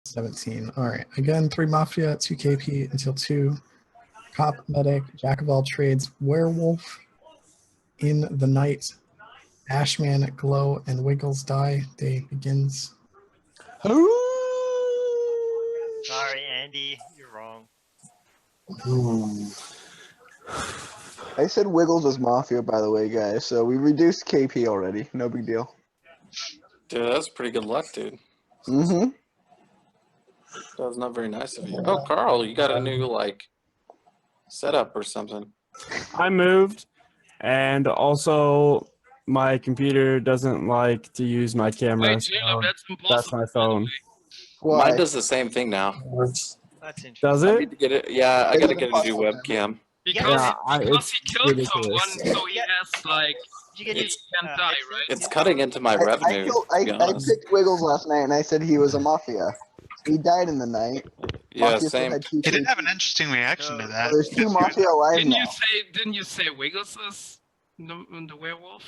17. All right. Again, 3 Mafia, 2 KP until 2. Cop, medic, jack of all trades, werewolf. In the night, Ashman, glow, and Wiggles die. Day begins. Sorry, Andy, you're wrong. I said Wiggles was Mafia, by the way, guys. So we reduced KP already. No big deal. Dude, that's pretty good luck, dude. Mm-hmm. That was not very nice of you. Oh, Carl, you got a new, like, setup or something. I moved, and also my computer doesn't like to use my camera. Wait, Caleb, that's impossible. That's my phone. Why? Mine does the same thing now. That's interesting. Does I it? need to get it. Yeah, I gotta get a new webcam. Because, it's he killed ridiculous. someone, so he has, like, Did you get he It's- can't die, right? It's cutting into my revenue. I to be honest. picked Wiggles last night, and I said he was a Mafia. He died in the night. Yeah, Mafia still same. had two He did KP. have an interesting reaction to that. There's 2 Mafia alive Didn't now. you say Wiggles is the werewolf?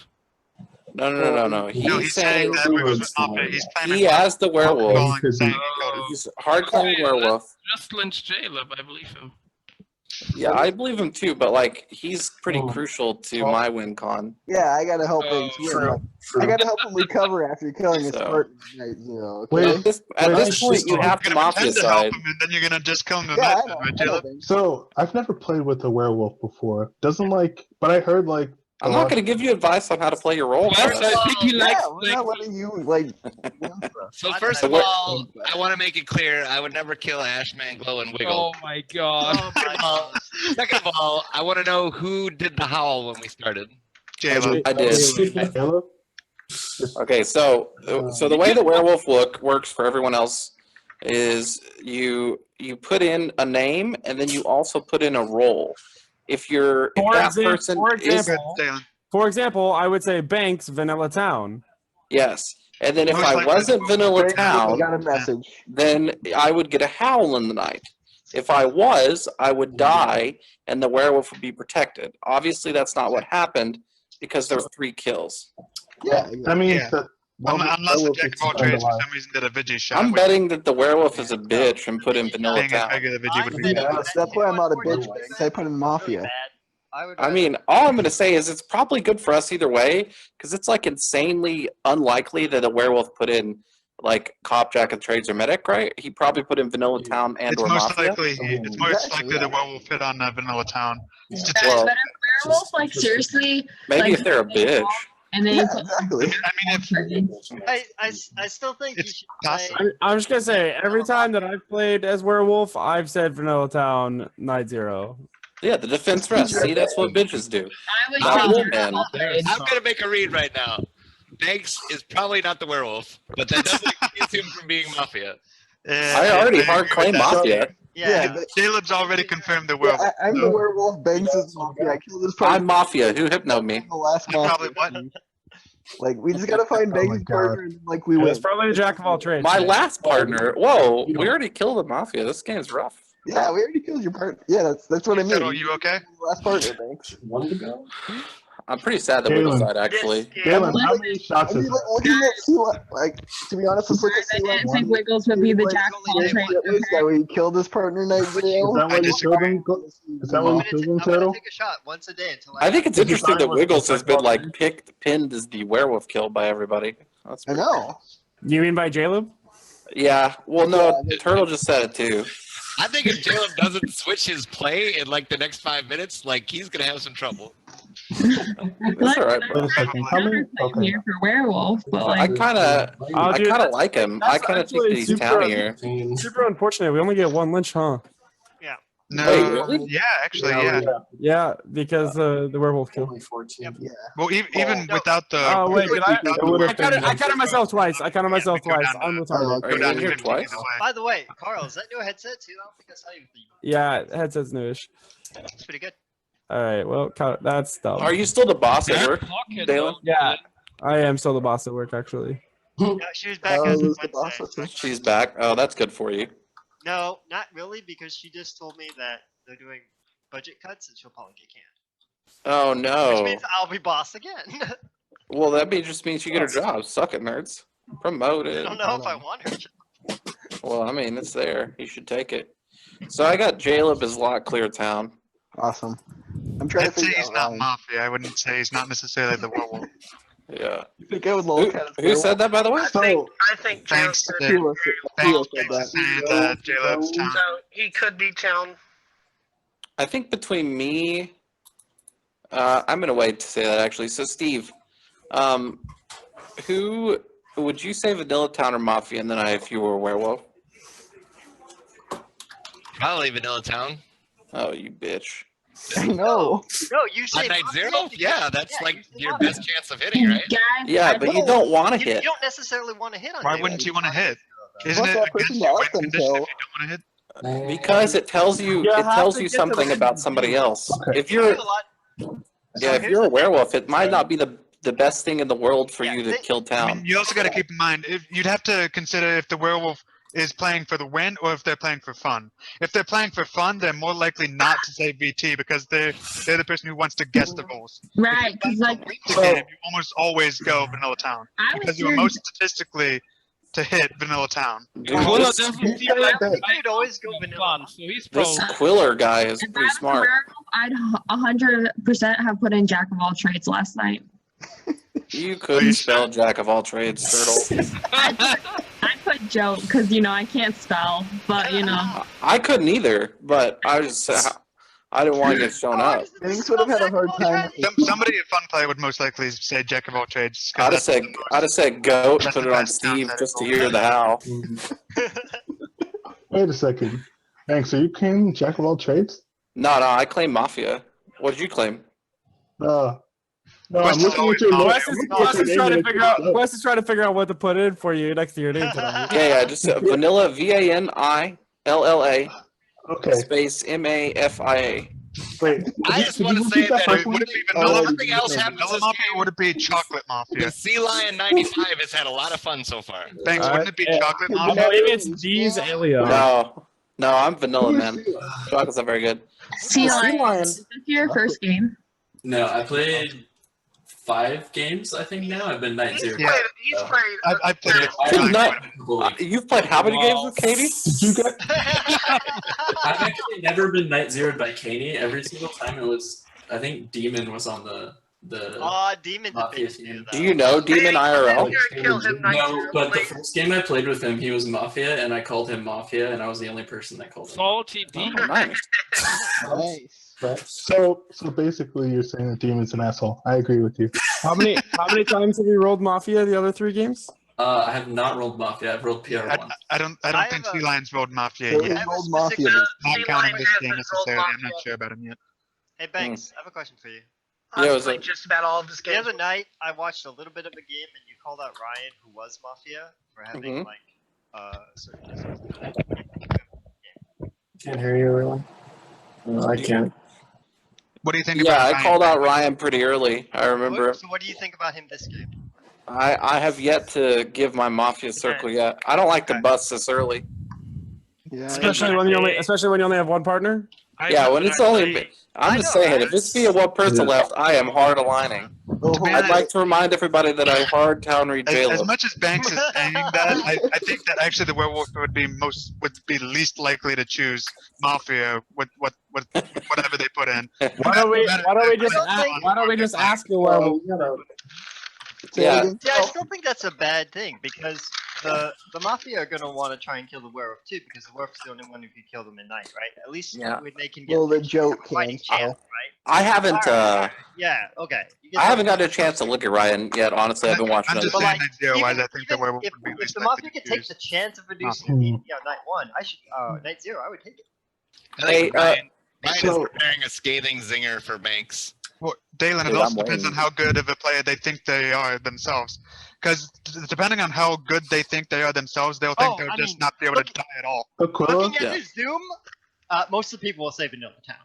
No. He's saying that Wiggles was Mafia. He's claiming he as the werewolf. calling, saying he killed him. He's hard claiming werewolf. Just lynched Caleb, I believe him. Yeah, I believe him too, but like he's pretty crucial to my win con. Yeah, I gotta help him. I gotta help him recover after killing his So- partner. Night Zero, okay? Wait, at this point, you have to You're gonna mafia pretend to help side. him, and then you're gonna just kill him in Yeah, that, I know. right, I know, Caleb? baby. So I've never played with a werewolf before. Doesn't like, but I heard like. I'm not going to give you advice on how to play your role. First, Chris. I think he likes, Yeah, we're not letting you like. win for us. So first of all, I want to make it clear I would never kill Ashman, Glow, and Wiggle. oh my god. Oh my god. Second of all, I want to know who did the howl when we started. Caleb. I did. Caleb? Okay, so the way the werewolf look works for everyone else is you put in a name and then you also put in a role. If that person is For example, I would say Banks, Vanilla Town. yes, and then if Most I likely wasn't Vanilla I Town, got a message. then I would get a howl in the night. If I was, I would die, and the werewolf would be protected. Obviously, that's not what happened because there were 3 kills. Yeah, That means Yeah. that. Unless the werewolf Jack is of all still trades for alive. some reason did a Vigi shot. I'm betting that the werewolf is a bitch and put in Vanilla Being a Town. regular Vigi would be Yeah, better. that's why I'm out of bitch banks. I put in Mafia. I mean, all I'm going to say is it's probably good for us either way, because it's like insanely unlikely that a werewolf put in like cop, jack of trades, or medic, right? He probably put in Vanilla Town and It's or most Mafia. likely it's most likely the werewolf hit on Vanilla Town. Well, Better werewolf, like seriously. maybe like, if they're a bitch. And then Yeah, it's exactly. I mean, I still think you It's should play. possible. I'm just gonna say, every time that I've played as werewolf, I've said Vanilla Town, Night Zero. Yeah, the defense rest. See, that's what bitches do. I would Not say Wolfman. I'm gonna make a read right now. Banks is probably not the werewolf, but that doesn't excuse him from being Mafia. I already hard claim Mafia. Yeah. Caleb's already confirmed the Yeah, werewolf. I'm the werewolf. Banks is Mafia. I killed this partner. I'm Mafia. Who hypnoed me? The last You probably Mafia. what? Like we just gotta find Oh my Banks' God. partner, and like we win. It's probably a jack of all trades. My last partner. Whoa, we already killed the Mafia. This game's rough. Yeah, we already killed your partner. Yeah, that's what I mean. Settle, you okay? Last partner, Banks. I'm pretty sad that we Galen. died, actually. Galen, how many shots I mean, is like, looking at C1, like to be honest, let's look at I didn't C1. think Wiggles would be the Like, jack of all trades. that we killed his partner night zero. Is that why you killed him? Is that why you killed him, Turtle? Take a shot once a day until I think it's interesting that was Wiggles has been like like- pinned as the werewolf kill by everybody. That's I pretty know. You mean by Jaleb? Yeah, well, no, Turtle just said it too. I think if Caleb doesn't switch his play in like the next 5 minutes, like he's gonna have some trouble. That's all right, bro. Wait a second. How many? Okay. Here for werewolf, but I like kind of dude, like him. I that's kind of think actually that he's super- townier. Super unfortunate. We only get 1 lynch, huh? No. Wait, really? Yeah, actually, yeah. Yeah, because the werewolf kill. Well, even without the. Oh wait, did I? without the I counted myself twice. I counted myself Yeah, twice. go down I'm to- retarded. Are you Go down in to here 15 twice? either way. By the way, Carl, is that new headset too? I don't think I saw you. Yeah, headset's newish. It's pretty good. All right, well, that's dumb. Are you still the boss at Jack work, Pocket, Dalen? Yeah, I am still the boss at work, actually. Yeah, she was back Oh, as of who's the boss? Wednesday. She's back. Oh, that's good for you. No, not really, because she just told me that they're doing budget cuts and she'll probably get canned. Oh Which no. means I'll be boss again. Well, just means you get her job. Suck it, nerds. I Promoted. don't know if I want her. Well, I mean, it's there. You should take it. So I got Jaleb as lot clear town. Awesome. I'm trying to I'd say figure he's out not Ryan. Mafia. I wouldn't say he's not necessarily the werewolf. Yeah. You think I would Who, lolcat as who said that, by the way? So I think Thanks, Jaleb Dave. Tula said Thanks that. for saying Jaleb's town. So he could be town. I think between me, I'm gonna wait to say that actually. So Steve, who would you say Vanilla Town or Mafia? And then if you were a werewolf. Probably Vanilla Town. Oh, you bitch. I know. No, you say On night Mafia zero? because- Yeah, that's yeah, like you say your Mafia. best chance of hitting, right? Guys, Yeah, I but you think- don't want to You hit. don't necessarily want to hit on Why anybody. wouldn't you want to hit? What's Isn't it that against person your to win us then, condition Kel? if you don't want to hit? Because it tells you You it have tells to you get to the something end about of the somebody game. else. Okay. If You you're do a lot. yeah, if you're a werewolf, it might not be the best thing in the world for Yeah, you to they- kill I mean, town. you also got to keep in mind, if you'd have to consider if the werewolf is playing for the win or if they're playing for fun. If they're playing for fun, they're more likely not to say VT because they're the person who wants to guess the rules. Right, because like The game, you almost always go Vanilla Town I was because you're here. most statistically to hit Vanilla Town. Dude, Quilla this, doesn't Yeah, like that- You'd always go vanilla. fun, so he's this probably Quiller guy is If I pretty was a smart. werewolf, I'd 100% have put in Jack of all trades last night. You couldn't spell Jack of all trades, Turtle. I put joke because I can't spell, but I couldn't either, but I didn't want to get shown up. Binks would have had a hard time. Somebody at Fun Play would most likely say Jack of all trades. 'cause I'd have that's said the most- I'd have said goat, That's put the it on best Steve sound just to setting. hear the how. Wait a second. Banks, are you claiming Jack of all trades? No, I claim Mafia. What did you claim? No, I'm West is looking at always your Mafia. list. Wes is trying to figure out. Wes is trying to figure out what to put in for you next to your name tonight. Yeah, just vanilla VANILLA Okay. space MAFIA. Wait. I just want to say that Wait, would it be Vanilla nothing else happens Vanilla this Mafia or game. would it be Chocolate Mafia? The Sea Lion 95 has had a lot of fun so far. Thanks, wouldn't it be Chocolate Yeah. Mafia? Maybe it's D's Alien. No, I'm vanilla, man. Chocolate's not very good. Sea Sea Lion. Lion. Is this your first game? No, I played 5 games, I think now. I've been night zero. Yeah. he's played. I played it. I Dude, haven't no. played a couple weeks. You've played how many games with Katie? Did you get? I've actually never been night zeroed by Katie. Every single time it was, I think Demon was on the Aw, Demon's a Mafia big team. Do you know Demon IRL? You're gonna kill him night No, zero, but the please. first game I played with him, he was Mafia, and I called him Mafia, and I was the only person that called him. Salty Oh, D. nice. Nice. So basically, you're saying the demon's an asshole. I agree with you. How many times have you rolled Mafia the other 3 games? I have not rolled Mafia. I've rolled PR once. I don't I think have Sea a- Lions rolled Mafia So yet. he rolled Mafia. Not Sea counting Lion this game hasn't rolled necessarily. I'm not Mafia. sure about him yet. Hey Banks, I have a question for you. Yeah, it I've was played a- just about all of his The games. other night, I watched a little bit of a game, and you called out Ryan, who was Mafia, for having certain. Can't hear you really. No, I can't. What do you think Yeah, about I Ryan? called out Ryan pretty early. I remember. So what do you think about him this game? I have yet to give my Mafia circle yet. I don't like to bust this early. Yeah. Especially when you only have one partner. Yeah, when it's only. I'm just saying, if it's via one person left, I am hard aligning. I'd like to remind everybody that I hard town read As Jaleb. much as Banks is saying that, I think that actually the werewolf would be least likely to choose Mafia with whatever they put in. Why don't we just ask you where we Yeah. Yeah, I still think that's a bad thing because the Mafia are gonna want to try and kill the werewolf too because the werewolf's the only one who can kill them at night, right? At least when they can get Well, the joke fighting can. chance, right? I haven't. Yeah, okay. You get I the- haven't gotten a chance to look at Ryan yet. Honestly, I've been watching I'm other just But saying like, that zero-wise, I think the even werewolf if, would be if least the likely Mafia to could take choose. the chance of reducing night one, I should night zero, I would take it. I think Ryan so- is preparing a scathing zinger for Banks. Well, Dalen, it Dude, also I'm depends on waiting. how good of a player they think they are themselves. Because depending on how good they think they are themselves, they'll think they'll just not be able to die at all. Aquila? Looking at Yeah. his Zoom, most of the people will say Vanilla Town.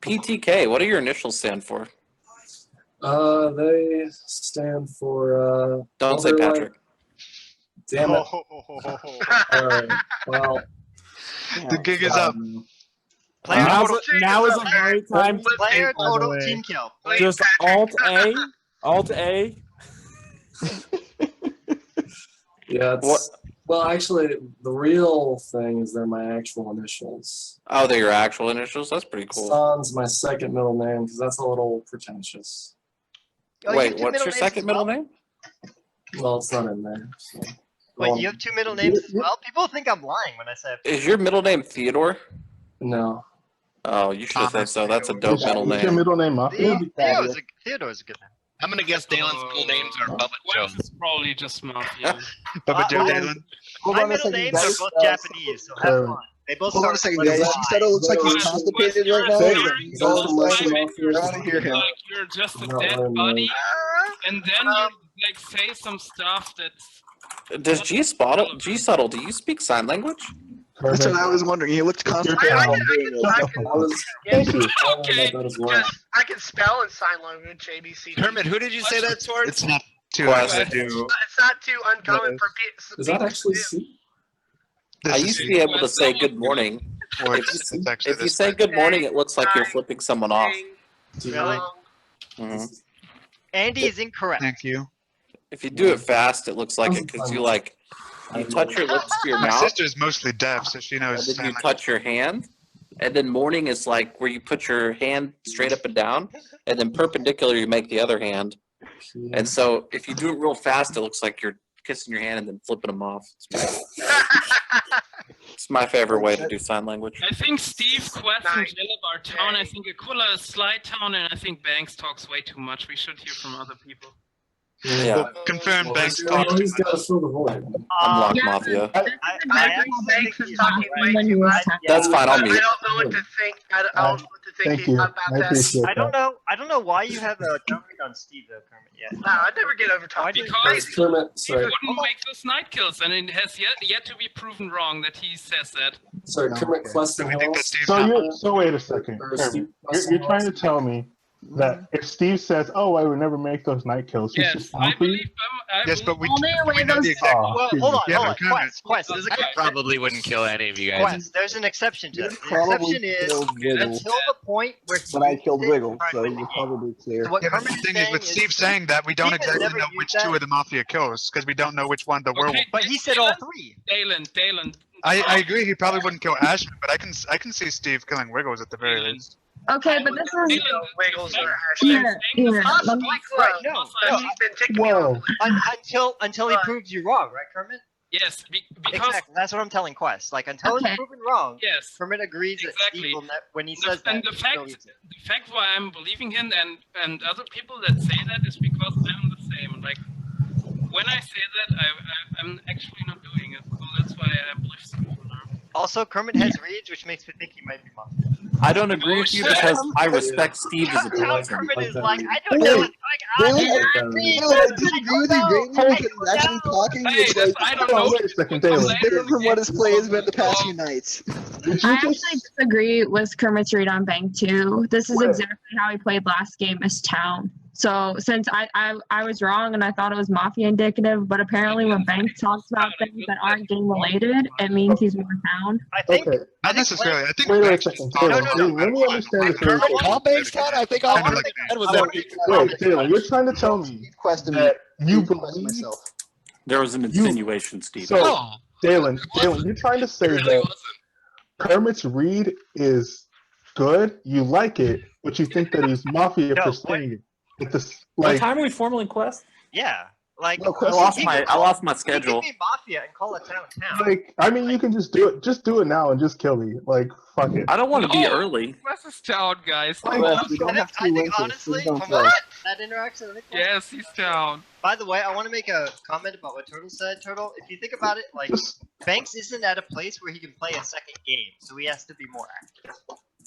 PTK. What do your initials stand for? They stand for Don't say Patrick. Damn it. Alright. Well, The gig is up. Player Now total, is a great time to player by the total way. team kill. Just Alt A. yeah, it's, What? Well, actually, the real thing is they're my actual initials. Oh, they're your actual initials? That's pretty cool. Son's my second middle name because that's a little pretentious. Oh, you Wait, have two what's middle your names second as middle well? name? Well, it's not in there. So. Wait, you have two middle names as well? People think I'm lying when I say I have two. Is your middle name Theodore? No. Oh, you should say so. That's a dope Is middle your name. middle name Mafia? Theodore's a good name. I'm gonna guess Dalen's full names are Bubba Joe. Wes is probably just Mafia. Bubba Joe well, Dalen. Hold My on a middle second, names guys. are both Japanese, so have fun. They both Hold on a start second, with guys. Y. He said it looks like he's Wes, constipated you're right now. staring He's the also whole less time than- and you're I want to hear him. like you're just a Not dead really, body, no. and then you like say some stuff that's. Does G-Subtle, do you speak sign language? That's what I was wondering. He looked constipated. I Thank you. Okay. I can spell in sign language ABC. Kermit, who did you say that's towards? It's not too hard to do. It's not too uncommon for people. Is that actually C? I used to be able to say good morning. Or If it's actually If you this say way. good morning, it looks like you're flipping someone off. Really? Mhm. Andy is incorrect. Thank you. If you do it fast, it looks like it because you touch your lips to your My mouth, sister's mostly deaf, so she and knows. then sign you language. touch your hand, and then morning is like where you put your hand straight up and down, and then perpendicular you make the other hand. And so if you do it real fast, it looks like you're kissing your hand and then flipping them off. It's my favorite way to do sign language. I think Steve, Quest, and Nice. Jaleb are town. I think Akula is slide town, and I think Banks talks way too much. We should hear from other people. Yeah, Confirm Banks Well, talks. he's got to fill the void. unlock Yeah. Mafia. I Exactly actually how think Banks was he's talking right. when he was talking. That's fine. I'll I mute. don't know what to think. I don't know what to think Thank you. about I that. appreciate I don't that. know why you have a downgrade on Steve though, Kermit. Yet. No, I never get over Why talking. do you- Because Kermit, he sorry. wouldn't make those night kills, and it has yet to be proven wrong that he says that. Sorry, Kermit Questing We think that Hills. Steve's So not. so wait a second, Kermit. You're trying to tell me that if Steve says, "Oh, I would never make those night kills," he's Yes, just I down for you? believe I Yes, but we Only we way know those- the exact. Oh, Well, excuse hold me. on, Yeah, hold on. but Kermit- Quest. I probably wouldn't kill any of you guys. Quest. There's an exception to that. The Probably exception is killed Wiggle. until the point where he But I used killed it Wiggle, to so win the you're game. probably clear. So what Yeah, but Kermit the thing is, with Steve saying that, we don't Steve has exactly never know used which that. two of the Mafia kills because we don't know which one the werewolf. Okay, But he said all three. Dalen. I agree. He probably wouldn't kill Ashman, but I can see Steve killing Wiggles at the very least. Okay, but this is Wiggles or here. Let me- possibly close. Right, no, But he's been ticking me Whoa. off. Until he proves you wrong, right, Kermit? Yes, because Exactly. That's what I'm telling Quest. Like until Okay. he's proven wrong, yes. Kermit agrees that Exactly. Steve will when he says that. And the he fact believes it. why I'm believing him and other people that say that is because I'm the same. Like when I say that, I'm actually not doing it. So that's why I believe so. Also, Kermit has reads, which makes me think he might be Mafia. I don't agree with you because I respect Steve as a Now person. Kermit is that. like, I don't know. Like, Really? I I disagree with you greatly because he's actually talking. Hey, It's like I don't Oh, know. wait a second, Dalen. it's different from what his play has been the past few nights. Did I you actually just disagree with Kermit's read on Bank 2. This is Wait. exactly how he played last game as Town. So since I was wrong and I thought it was Mafia indicative, but apparently when Bank talks about things that aren't game related, it means he's more Town. I think. okay? Not necessarily. I think. Wait a Banks second, is talking Dalen. No, Let me understand this very quickly. Call Banks Town? I think all Kind of I like said was that. Wait, Dalen, you're trying to tell me Question that you question believe myself. There was an insinuation, Steve. so, No, Dalen, you're trying to it say really that wasn't. Kermit's read is good, you like it, but you think that he's Mafia No, for what? saying it. But this, What like, time are we formally Quest? Yeah. Like No, I Quest lost he my could I lost my He schedule. could be Mafia and call it Town. I mean, you can just do it. Just do it now and just kill me. Like, fuck it. I don't want to be No. early. Wes is town, guys. Like, Wes, we don't have I two think winters. honestly, Please don't from play. that interaction, I think Yes, he's town. By the way, I want to make a comment about what Turtle said. Turtle, if you think about it, like just Banks isn't at a place where he can play a second game, so he has to be more active.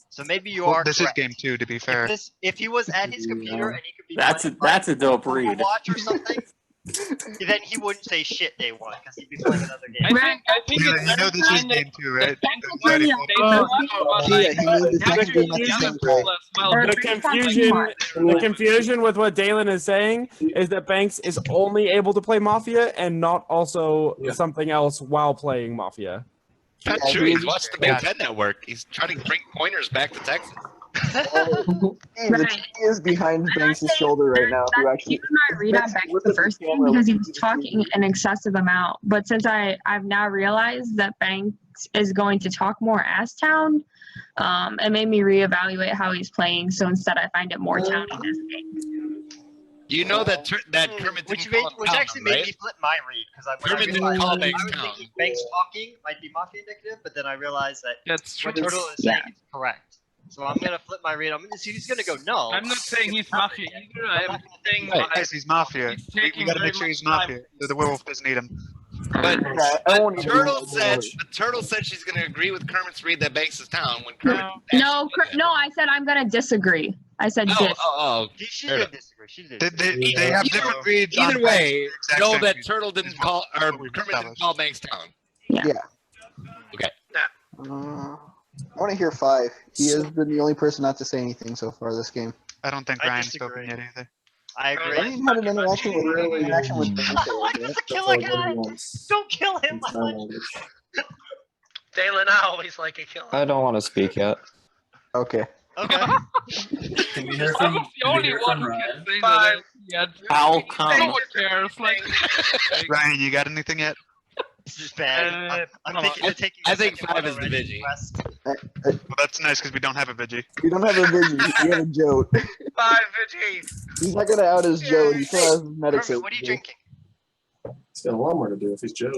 So maybe you Well, are. this is correct. game 2, to be fair. If he was at his computer and he could be That's a playing, dope read. Overwatch or something, then he wouldn't say shit day one because he'd be playing another game. I think Yeah, it's you know this is kind of- game 2, right? Bank That's will ready. tell you- Yeah, he made the second game at the same time. Or The Banks has confusion, more. the confusion with what Dalen is saying is that Banks is only able to play Mafia and not also something else while playing Mafia. Not Yeah, true. he He's is- watched the Big Ten Network. He's trying to bring pointers back to Texas. Steve, the TV is behind Banks' shoulder right now. Who actually? Even my read on Banks the first game because he was talking an excessive amount. But since I've now realized that Banks is going to talk more as Town, it made me reevaluate how he's playing. So instead, I find it more Town in this game. You know that Kermit Which didn't call him town, actually made right? me flip my read because I Kermit didn't realized call I Banks was town. thinking Banks talking might be Mafia indicative, but then I realized that That's what true. Turtle is saying is correct. So I'm gonna flip my read. I'm gonna see he's gonna go no. I'm not saying he's Mafia either. I'm saying Yes, he's Mafia. he's We taking gotta very make sure he's much time. Mafia. The werewolf doesn't need him. But I won't even Turtle know. said she's going to agree with Kermit's read that Banks is town when Kermit. No, I said I'm going to disagree. I said dis. She did disagree. She did. They have different reads. Either on way, Banks, know exact that same Turtle didn't call or Kermit didn't call Banks town. Yeah. Okay. I want to hear 5. He has been the only person not to say anything so far this game. I don't think I Ryan's disagree. spoken yet either. I agree. Ryan had an interaction with Banks. Let's kill a guy. Don't kill him. Dalen, I always like a killer. I don't want to speak yet. Okay. Okay. Can we hear I from, was the can we only hear one from who Ryan? can say Five. that. Yeah, I'll no come. one cares. Like, Ryan, you got anything yet? This is bad. I'm thinking of taking. I a think second 5 one is the already. Vigi. West. Well, that's nice because we don't have a Vigi. We don't have a Vigi. We have a Jote. 5 Vigi. He's not gonna out his Jote. He still has medic Kermit, what are you drinking? It's got a lot more to do if he's Joe.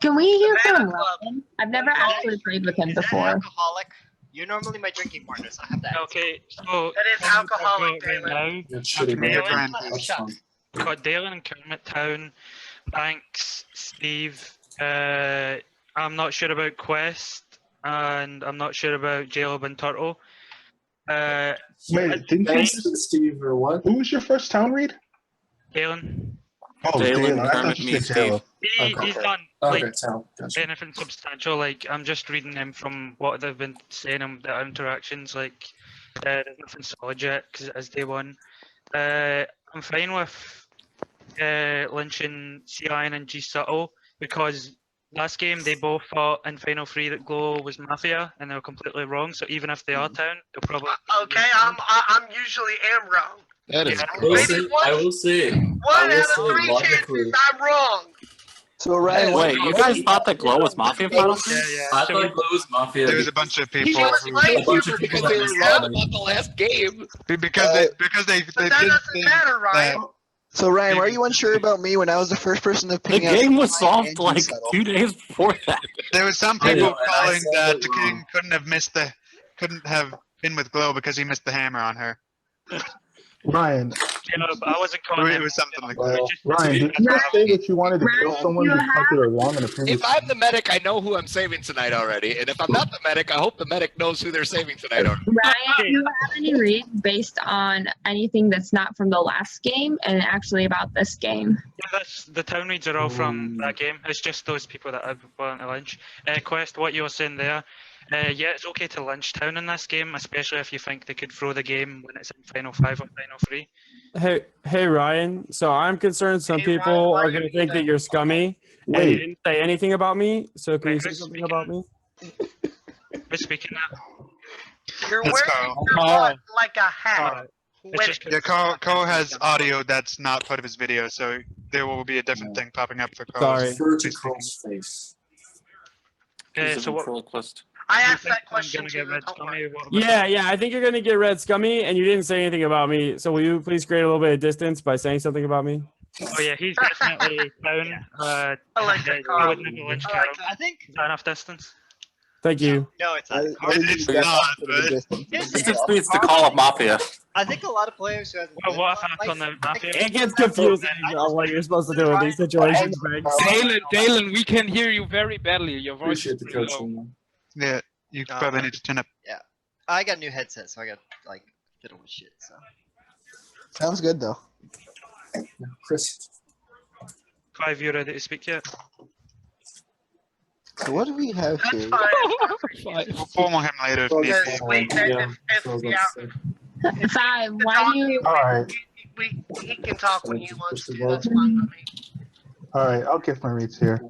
Can we hear from Banana Club. Ryan? I've never actually played with him Is that before. alcoholic? You're normally my drinking partner, so I have that. okay, so That is alcoholic, right Dalen. now, It's shitty, Me and man. Ryan. That's fun. we've got Dalen and Kermit Town, Banks, Steve. I'm not sure about Quest, and I'm not sure about J-Lob and Turtle. Wait, didn't you? Thanks to Steve or what? Who was your first town read? Dalen, Oh, Dalen, Dalen. I Kermit, thought you me, said Steve. J-Lo. he's done Okay, like town. Gotcha. anything substantial. Like I'm just reading them from what they've been saying in their interactions. Like there's nothing solid yet because it is day one. I'm fine with lynching C-Iron and G Subtle because last game they both thought in Final 3 that Glow was Mafia and they were completely wrong. So even if they are Town, they'll probably. Okay, I'm usually am wrong. That is I will say, I will say, One I will out of say 3 logically, chances I'm wrong. So Ryan, Wait, you guys thought that Glow was Mafia Final? Yeah. I thought Glow was Mafia. There was a bunch of people Just who, like a bunch you of people because they were that wrong about the last game. because they But that didn't doesn't think matter, Ryan. that So Ryan, were you unsure about me when I was the first person to The ping out? game was Ryan solved and like Settle? 2 days before that. there was some I people know, and I calling said that it the wrong. king couldn't have been with Glow because he missed the hammer on her. Ryan, I wasn't calling It was something like that. Ryan, did you just say that you wanted to kill Ryan, someone you because they were wrong in a previous? If I'm the medic, I know who I'm saving tonight already. And if I'm not the medic, I hope the medic knows who they're saving tonight already. Ryan, do you have any reads based on anything that's not from the last game and actually about this game? Yeah, that's the town reads are all from that game. It's just those people that I want to lynch. Quest, what you were saying there. Yeah, it's okay to lynch town in this game, especially if you think they could throw the game when it's in Final 5 or Final 3. Hey Ryan. So I'm concerned some people are going to think that you're scummy, and you Wait. didn't say anything about me. So can you Wait, say who's something speaking? about me? Who's speaking now? You're That's wearing Carl. your butt like a hat. Alright. It's just Yeah, Ko has audio that's not part of his video, so there will be a different thing popping up for Ko. Sorry. Refer to Carl's face. so what? Ventriloquist. I you asked think that question I'm too. gonna get red Don't worry. scummy? What about Yeah. I think you're going to get red scummy, and you didn't say anything about me. So will you please create a little bit of distance by saying something about me? Oh yeah, he's definitely down. I like that, I Carl. would never lynch I like Carol. I think. Is that enough distance? Thank you. No, it's not. It's not, but This just needs to call up Mafia. I think a lot of players who have. Well, what if I'm on the Mafia? It gets confusing on what you're supposed to do in these situations, Banks. Dalen, we can hear you very badly. Your voice Appreciate is the pretty low. coaching. man. yeah, you probably need to turn up. I got a new headset, so I got like fiddle with shit. So. Sounds good though. Chris. Clive, you ready to speak yet? So what do we have That's here? fine. We'll formal him later if needs be. Because wait, if 5, why do you... All right, he can talk when he wants to. That's fine with me. all right. I'll give my reads here.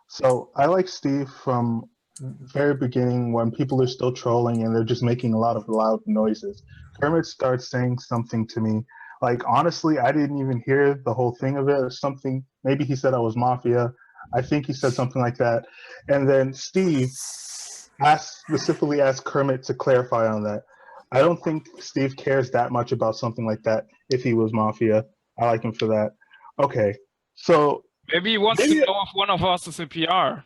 So I like Steve from very beginning when people are still trolling and they're just making a lot of loud noises. Kermit starts saying something to me. Like, honestly, I didn't even hear the whole thing of it or something. Maybe he said I was Mafia. I think he said something like that. And then Steve specifically asked Kermit to clarify on that. I don't think Steve cares that much about something like that if he was Mafia. I like him for that. Okay, so... Maybe he wants to know if one of us is a PR.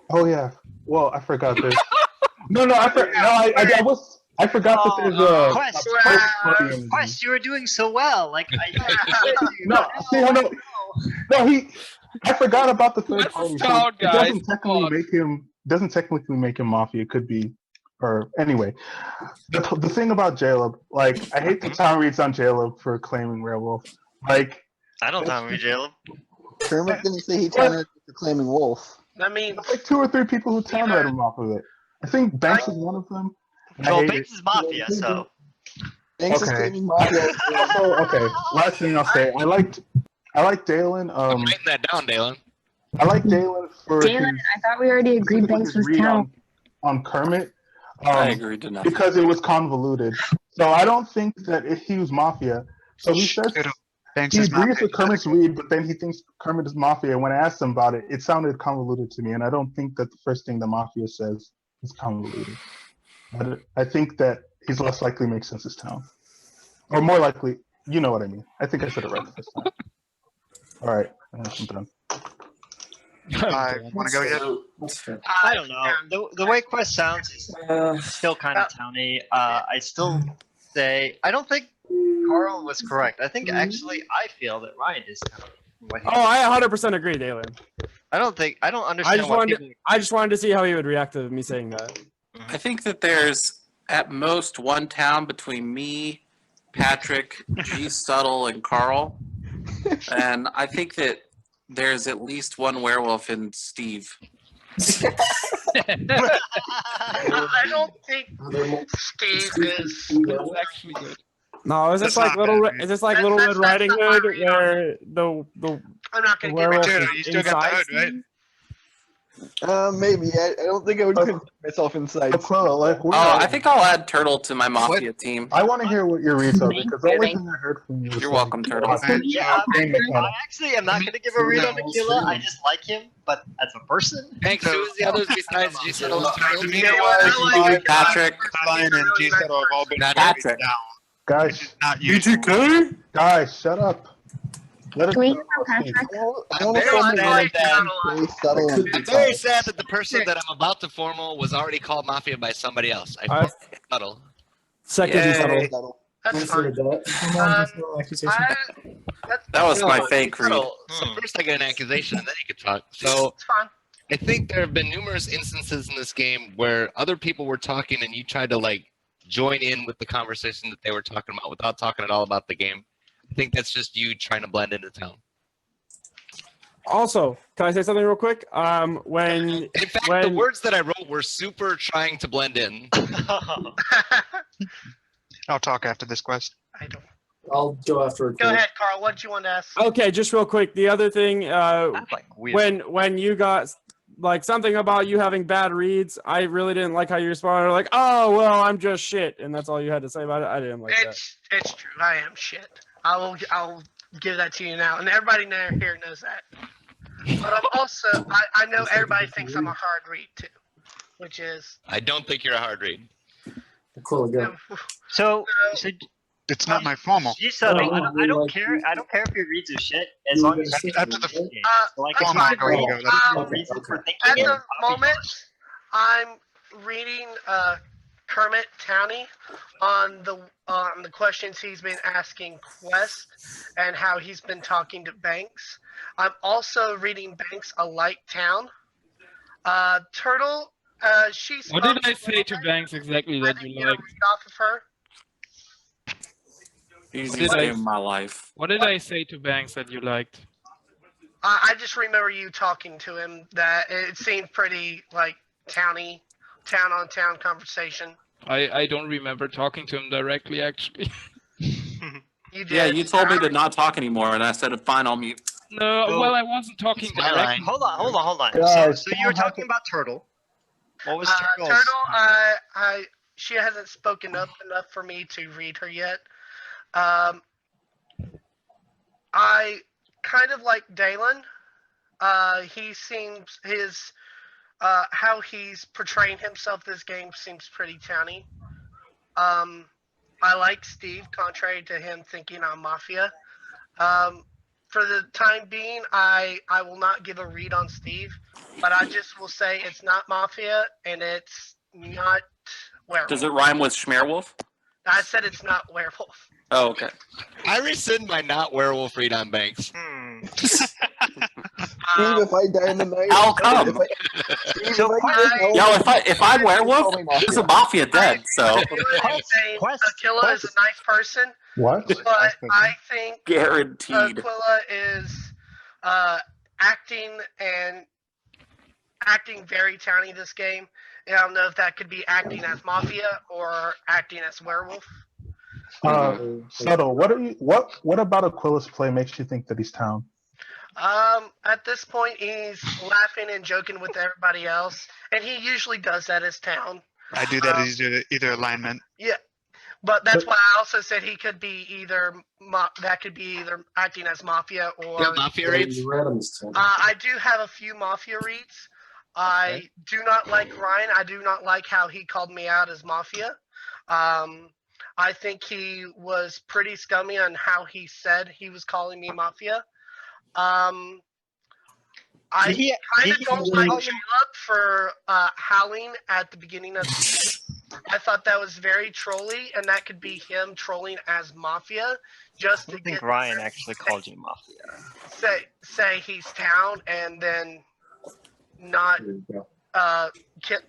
Oh, yeah. Well, I forgot this. I forgot that there's a... Quest, you were doing so well. Like, I forgot about the third party. So it guys. doesn't technically make him Mafia. It could be, or anyway. The thing about Jaleb, like, I hate the town reads on Jaleb for claiming Werewolf. Like, I don't town read Jaleb. Kermit didn't say he town read for claiming Wolf. I mean, there's like 2 or 3 people who town read him off of it. I think Banks is one of them. Well, Banks is Mafia, so. Banks is claiming Mafia. Okay, last thing I'll say. I like Dalen. I'm writing that down, Dalen. I like Dalen for Dalen, I thought we already agreed Banks was town. On Kermit. I agree to nothing. Because it was convoluted. So I don't think that if he was Mafia. So he says he agrees with Kermit's read, but then he thinks Kermit is Mafia. When I asked him about it, it sounded convoluted to me, and I don't think that the first thing the Mafia says is convoluted. I think that he's less likely to make sense as town. Or more likely, you know what I mean. I think I said it right the first time. All right, I'm done. I want to go yet? I don't know. The way Quest sounds is still kind of towny. I still say I don't think Carl was correct. I think actually I feel that Ryan is towny. I 100% agree, Dalen. I don't understand. I just wanted to see how he would react to me saying that. I think that there's at most one town between me, Patrick, G. Subtle, and Carl. And I think that there's at least one werewolf in Steve. I don't think Steve is actually good. No, is this like Little Red Riding Hood where the I'm not gonna werewolf give it is to you still got the hood, right? Maybe. I don't think I would put myself inside. I think I'll add Turtle to my Mafia team. I want to hear what your reads are because the only thing I heard from you was You're welcome, Turtle. I actually am not going to give a read on Aquila. I just like him, but as a person. Thanks. Who is the others besides G Settle and Turtle? Patrick. Lion and G Settle have all been Patrick. down. Guys, not you. Guys, shut up. Can we hear from Patrick? I'm very sad that the person that I'm about to formal was already called Mafia by somebody else. I Subtle. Second Subtle. That's fine. That was my fake read. So first I get an accusation and then you can talk. So It's fine. I think there have been numerous instances in this game where other people were talking and you tried to like join in with the conversation that they were talking about without talking at all about the game. I think that's just you trying to blend into town. Also, can I say something real quick? In fact, the words that I wrote were super trying to blend in. I'll talk after this quest. I don't. I'll go after. Go ahead, Carl. What did you want to ask? Okay, just real quick. The other thing, when you got like something about you having bad reads, I really didn't like how you responded. Like, oh well, I'm just shit, and that's all you had to say about it. I didn't like that. It's true. I am shit. I'll give that to you now, and everybody here knows that. But I'm also I know everybody thinks I'm a hard read too, which is. I don't think you're a hard read. Cool again. So it's not my formal. You said I don't care. I don't care if your reads are shit as long as you After the like at the moment, I'm reading Kermit Towney on the questions he's been asking Quest and how he's been talking to Banks. I'm also reading Banks a light town. Turtle. What did I say to Banks exactly that you liked? Off of her. Easiest game of my life. What did I say to Banks that you liked? I just remember you talking to him that it seemed pretty like towny, town on town conversation. I don't remember talking to him directly, actually. You did. Yeah, you told me to not talk anymore, and I said, fine, I'll mute. No, So- well, I wasn't talking It's my line. directly. Hold on. Guys, So you were talking about Turtle. What was Turtle's? Turtle, she hasn't spoken up enough for me to read her yet. I kind of like Dalen. He seems how he's portraying himself this game seems pretty towny. I like Steve, contrary to him thinking I'm Mafia. For the time being, I will not give a read on Steve, but I just will say it's not Mafia and it's not Werewolf. Does it rhyme with Schmerwolf? I said it's not Werewolf. Oh, okay. I rescind my not werewolf read on Banks. Steve, if I die in the night, How come? If I'm werewolf, it's a mafia dead. So Aquila is a nice person, What? but I think guaranteed. Aquila is acting very towny this game. And I don't know if that could be acting as Mafia or acting as Werewolf. Subtle. What about Aquila's play makes you think that he's town? At this point, he's laughing and joking with everybody else, and he usually does that as town. I do that as either alignment. Yeah, but that's why I also said he could be either acting as Mafia or. Yeah, Mafia reads. I do have a few Mafia reads. I do not like Ryan. I do not like how he called me out as Mafia. I think he was pretty scummy on how he said he was calling me Mafia. I kind of don't like Caleb for howling at the beginning of the game. I thought that was very trolly, and that could be him trolling as Mafia, just to think Ryan actually called you Mafia. Say he's town, and then not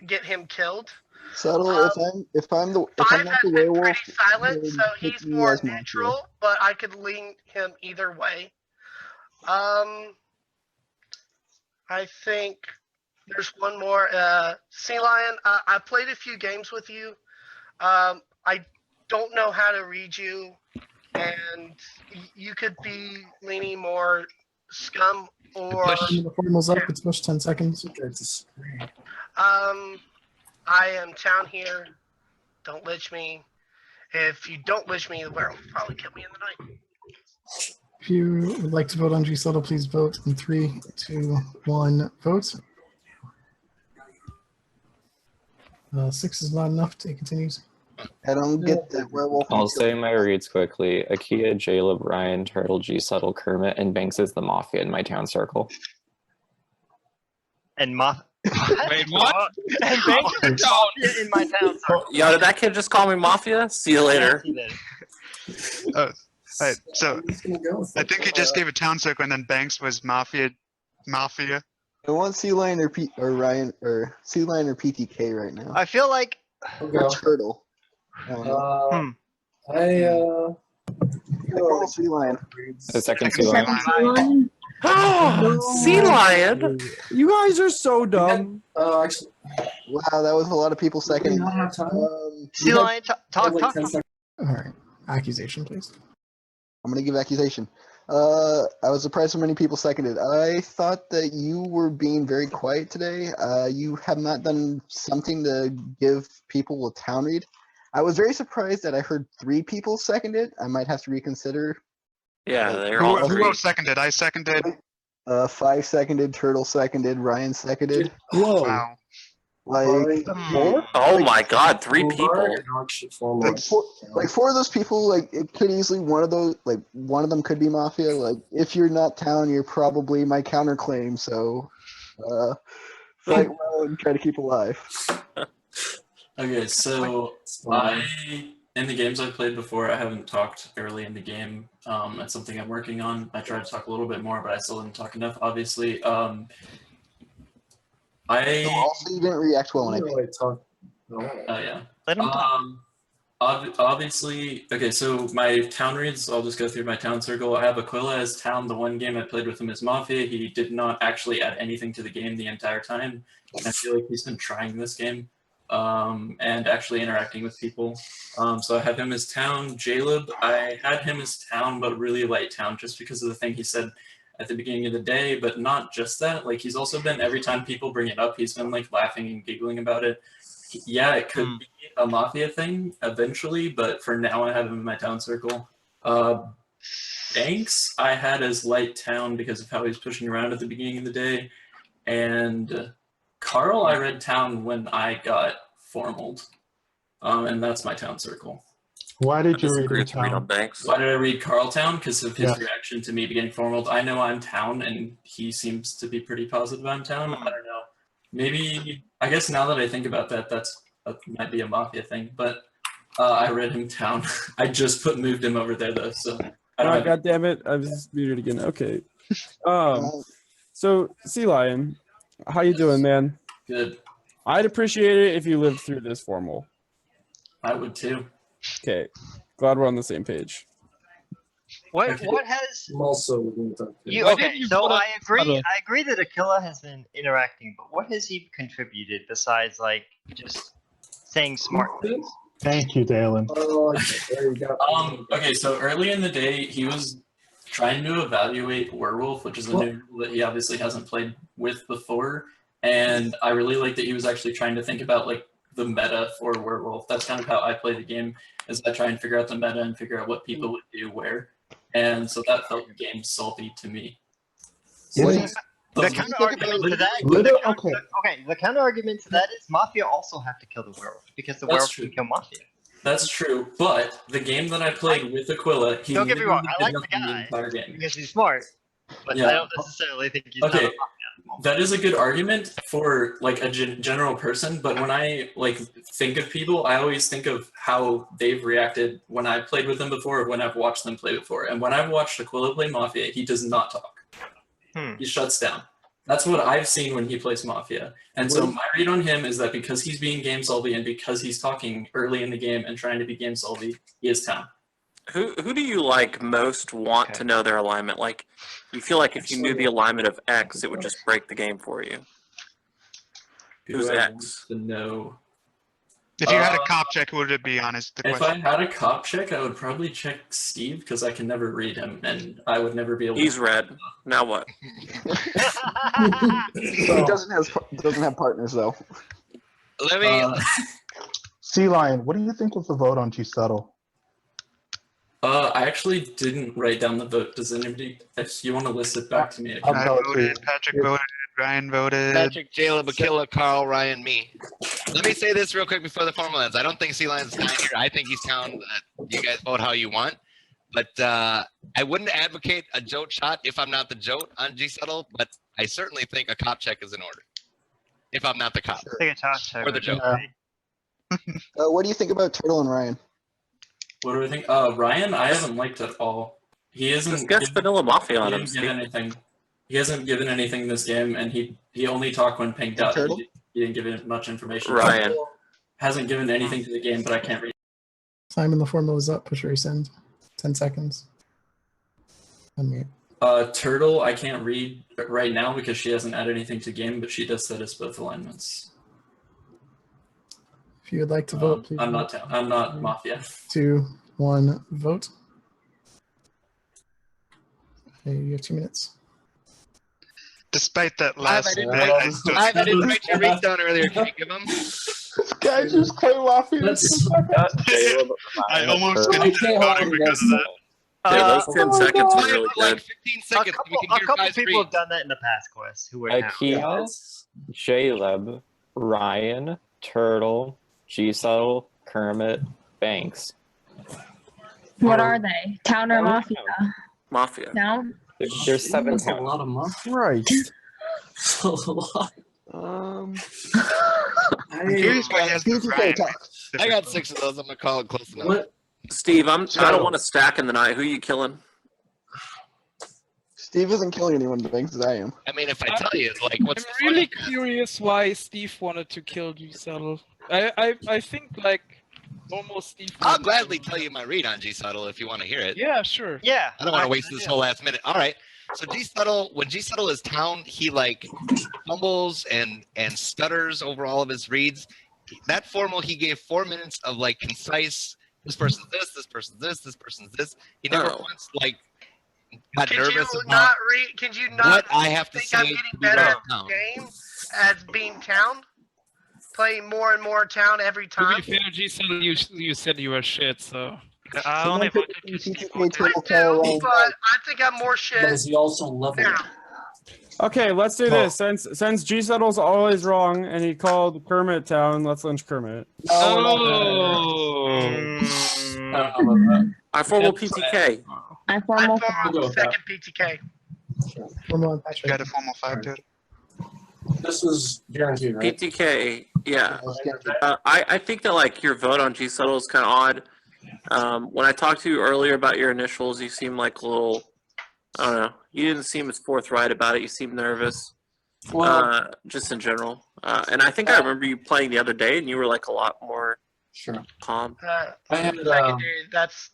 get him killed. Subtle. If I'm not the werewolf, pretty silent, then so pick he's me more as Mafia. neutral, but I could lean him either way. I think there's one more. Sea Lion, I played a few games with you. I don't know how to read you, and you could be leaning more scum or. The formal's up. It's pushed 10 seconds. I am town here. Don't lich me. If you don't lich me, the werewolf will probably kill me in the night. If you would like to vote on G Subtle, please vote in 3, 2, 1, vote. 6 is not enough. It continues. I don't get the werewolf. I'll say my reads quickly. Akia, Jaleb, Ryan, Turtle, G Subtle, Kermit, and Banks is the Mafia in my town circle. And Wait, what? And Banks is Mafia in my town. Yo, did that kid just call me Mafia? See you later. Alright, so I think he just gave a town circle, and then Banks was Mafia. I want Sea Lion or Ryan or Sea Lion or PTK right now. I feel like Or Turtle. Sea Lion. The second Sea Lion. Sea Lion. You guys are so dumb. Wow, that was a lot of people seconding. Sea Lion, talk. All right. Accusation, please. I'm gonna give accusation. I was surprised so many people seconded. I thought that you were being very quiet today. You have not done something to give people a town read. I was very surprised that I heard 3 people second it. I might have to reconsider. Yeah, they're all Who three. else seconded? I seconded. 5 seconded, Turtle seconded, Ryan seconded. Whoa. Wow. Like, Oh my God, 3 people. like 4 of those people, like it could easily one of them could be Mafia. Like if you're not town, you're probably my counterclaim. So fight well and try to keep alive. Okay, so in the games I've played before, I haven't talked early in the game. That's something I'm working on. I tried to talk a little bit more, but I still didn't talk enough, obviously. Also, you didn't react well when I picked. Oh yeah. Let him talk. Obviously, okay, so my town reads, I'll just go through my town circle. I have Aquila as town. The one game I played with him as Mafia. He did not actually add anything to the game the entire time. I feel like he's been trying this game and actually interacting with people. So I have him as town. Jaleb, I had him as town, but really light town, just because of the thing he said at the beginning of the day, but not just that. Like he's also been, every time people bring it up, he's been like laughing and giggling about it. Yeah, it could be a Mafia thing eventually, but for now I have him in my town circle. Banks I had as light town because of how he was pushing around at the beginning of the day, and Carl I read town when I got formaled, and that's my town circle. Why did you read Read on Banks? Why did I read Carl town? Because of his Yeah. reaction to me getting formaled. I know I'm town, and he seems to be pretty positive I'm town. I don't know. Maybe, I guess now that I think about that, that might be a Mafia thing, but I read him town. I just moved him over there though, so. God damn it! I was muted again. Okay. So Sea Lion, how you doing, man? Good. I'd appreciate it if you lived through this formal. I would too. Okay. Glad we're on the same page. What has I'm also you? Okay, so I agree that Aquila has been interacting, but what has he contributed besides like just saying smart things? Thank you, Dalen. Oh, there you go. Okay, so early in the day, he was trying to evaluate Werewolf, which is a new rule that he obviously hasn't played with before. And I really like that he was actually trying to think about like the meta for Werewolf. That's kind of how I play the game, is I try and figure out the meta and figure out what people would do where. And so that felt game salty to me. The counter argument to that, the counter argument to that is Mafia also have to kill the werewolf because the werewolf can kill Mafia. That's true, but the game that I played with Aquila, he don't get me wrong, I like did the nothing guy entire game. because he's smart, but Yeah. I don't necessarily think he's Okay, not a Mafia. that is a good argument for like a general person, but when I like think of people, I always think of how they've reacted when I played with them before or when I've watched them play before. And when I've watched Aquila play Mafia, he does not talk. He shuts down. That's what I've seen when he plays Mafia. And so my read on him is that because he's being game salty and because he's talking early in the game and trying to be game salty, he is town. Who do you like most want to know their alignment? Like, you feel like if you knew the alignment of X, it would just break the game for you. Who's X? To know. If you had a cop check, who would it be on? Is the If question. I had a cop check, I would probably check Steve because I can never read him and I would never be able He's red. Now what? He doesn't have partners though. Let me. Sea Lion, what do you think was the vote on G Settle? I actually didn't write down the vote. Does anybody, if you want to list it back to me, I I can. voted. Patrick voted. Ryan voted. Patrick, Jaleb, Aquila, Carl, Ryan, me. Let me say this real quick before the formal ends. I don't think Sea Lion's down here. I think he's town. You guys vote how you want. But I wouldn't advocate a jote shot if I'm not the jote on G Settle, but I certainly think a cop check is in order. If I'm not the cop. Take a cop check. Or the jote. What do you think about Turtle and Ryan? What do I think? Ryan, I haven't liked at all. He isn't. Just get Vanilla Mafia on He him. hasn't given anything. He hasn't given anything this game, and he only talked when pinged out. He didn't give it much information. Ryan hasn't given anything to the game, but I can't read. Simon, the formula is up. Push or resend. 10 seconds. Unmute. Turtle, I can't read right now because she hasn't added anything to game, but she does set us both alignments. If you would like to vote, please. I'm not Mafia. 2, 1, vote. Okay, you have 2 minutes. Despite that last bit, I didn't write your read down earlier. Can you give him? This guy just played Mafia. I almost finished voting because of that. those 10 seconds are really Like good. 15 seconds. We can A hear couple guys people read. have done that in the past, Quest. Who are now. Aquila, Jaleb, Ryan, Turtle, G Settle, Kermit, Banks. What are they? Town or Mafia? Mafia. Town? There's 7 That's a towns. lot of Mafia. Right. A lot. I'm curious why he has the Ryan. I got 6 of those. I'm gonna call it close enough. What? Steve, I don't want to stack in the night. Who are you killing? Steve isn't killing anyone, but Banks as I am. I mean, if I tell you, like, what's the I'm really funny? curious why Steve wanted to kill G Settle. I think like almost Steve. I'll gladly tell you my read on G Settle if you want to hear it. Yeah, sure. Yeah. I don't want to waste this whole last minute. All right. So G Settle, when G Settle is town, he like fumbles and stutters over all of his reads. That formal, he gave 4 minutes of like concise. This person's this person's this, this person's this. He never once like got Could nervous you about not read? Can you not what I have to think say I'm to getting be better right at now. the game as being town? Playing more and more town every To time? be fair, G-Cell, you said you were shit, so. I only Someone voted put because Steve PTK voted. table I call do, Ryan but White. I think I'm more shit But is he also level? now. Okay, let's do this. Since G Settle's always wrong and he called Kermit town, let's lynch Kermit. No, we're not Oh. I formal PTK. I formal. I'll go with that. Second PTK. Formal and You Patrick. got a formal 5 to it. This was guaranteed, right? PTK, yeah. Uh, I think that like your vote on G Settle is kind of odd. When I talked to you earlier about your initials, you seemed like a little, I don't know, you didn't seem as forthright about it. You seemed nervous, Well, just in general. And I think I remember you playing the other day, and you were like a lot more sure. calm. I had Secondary. That's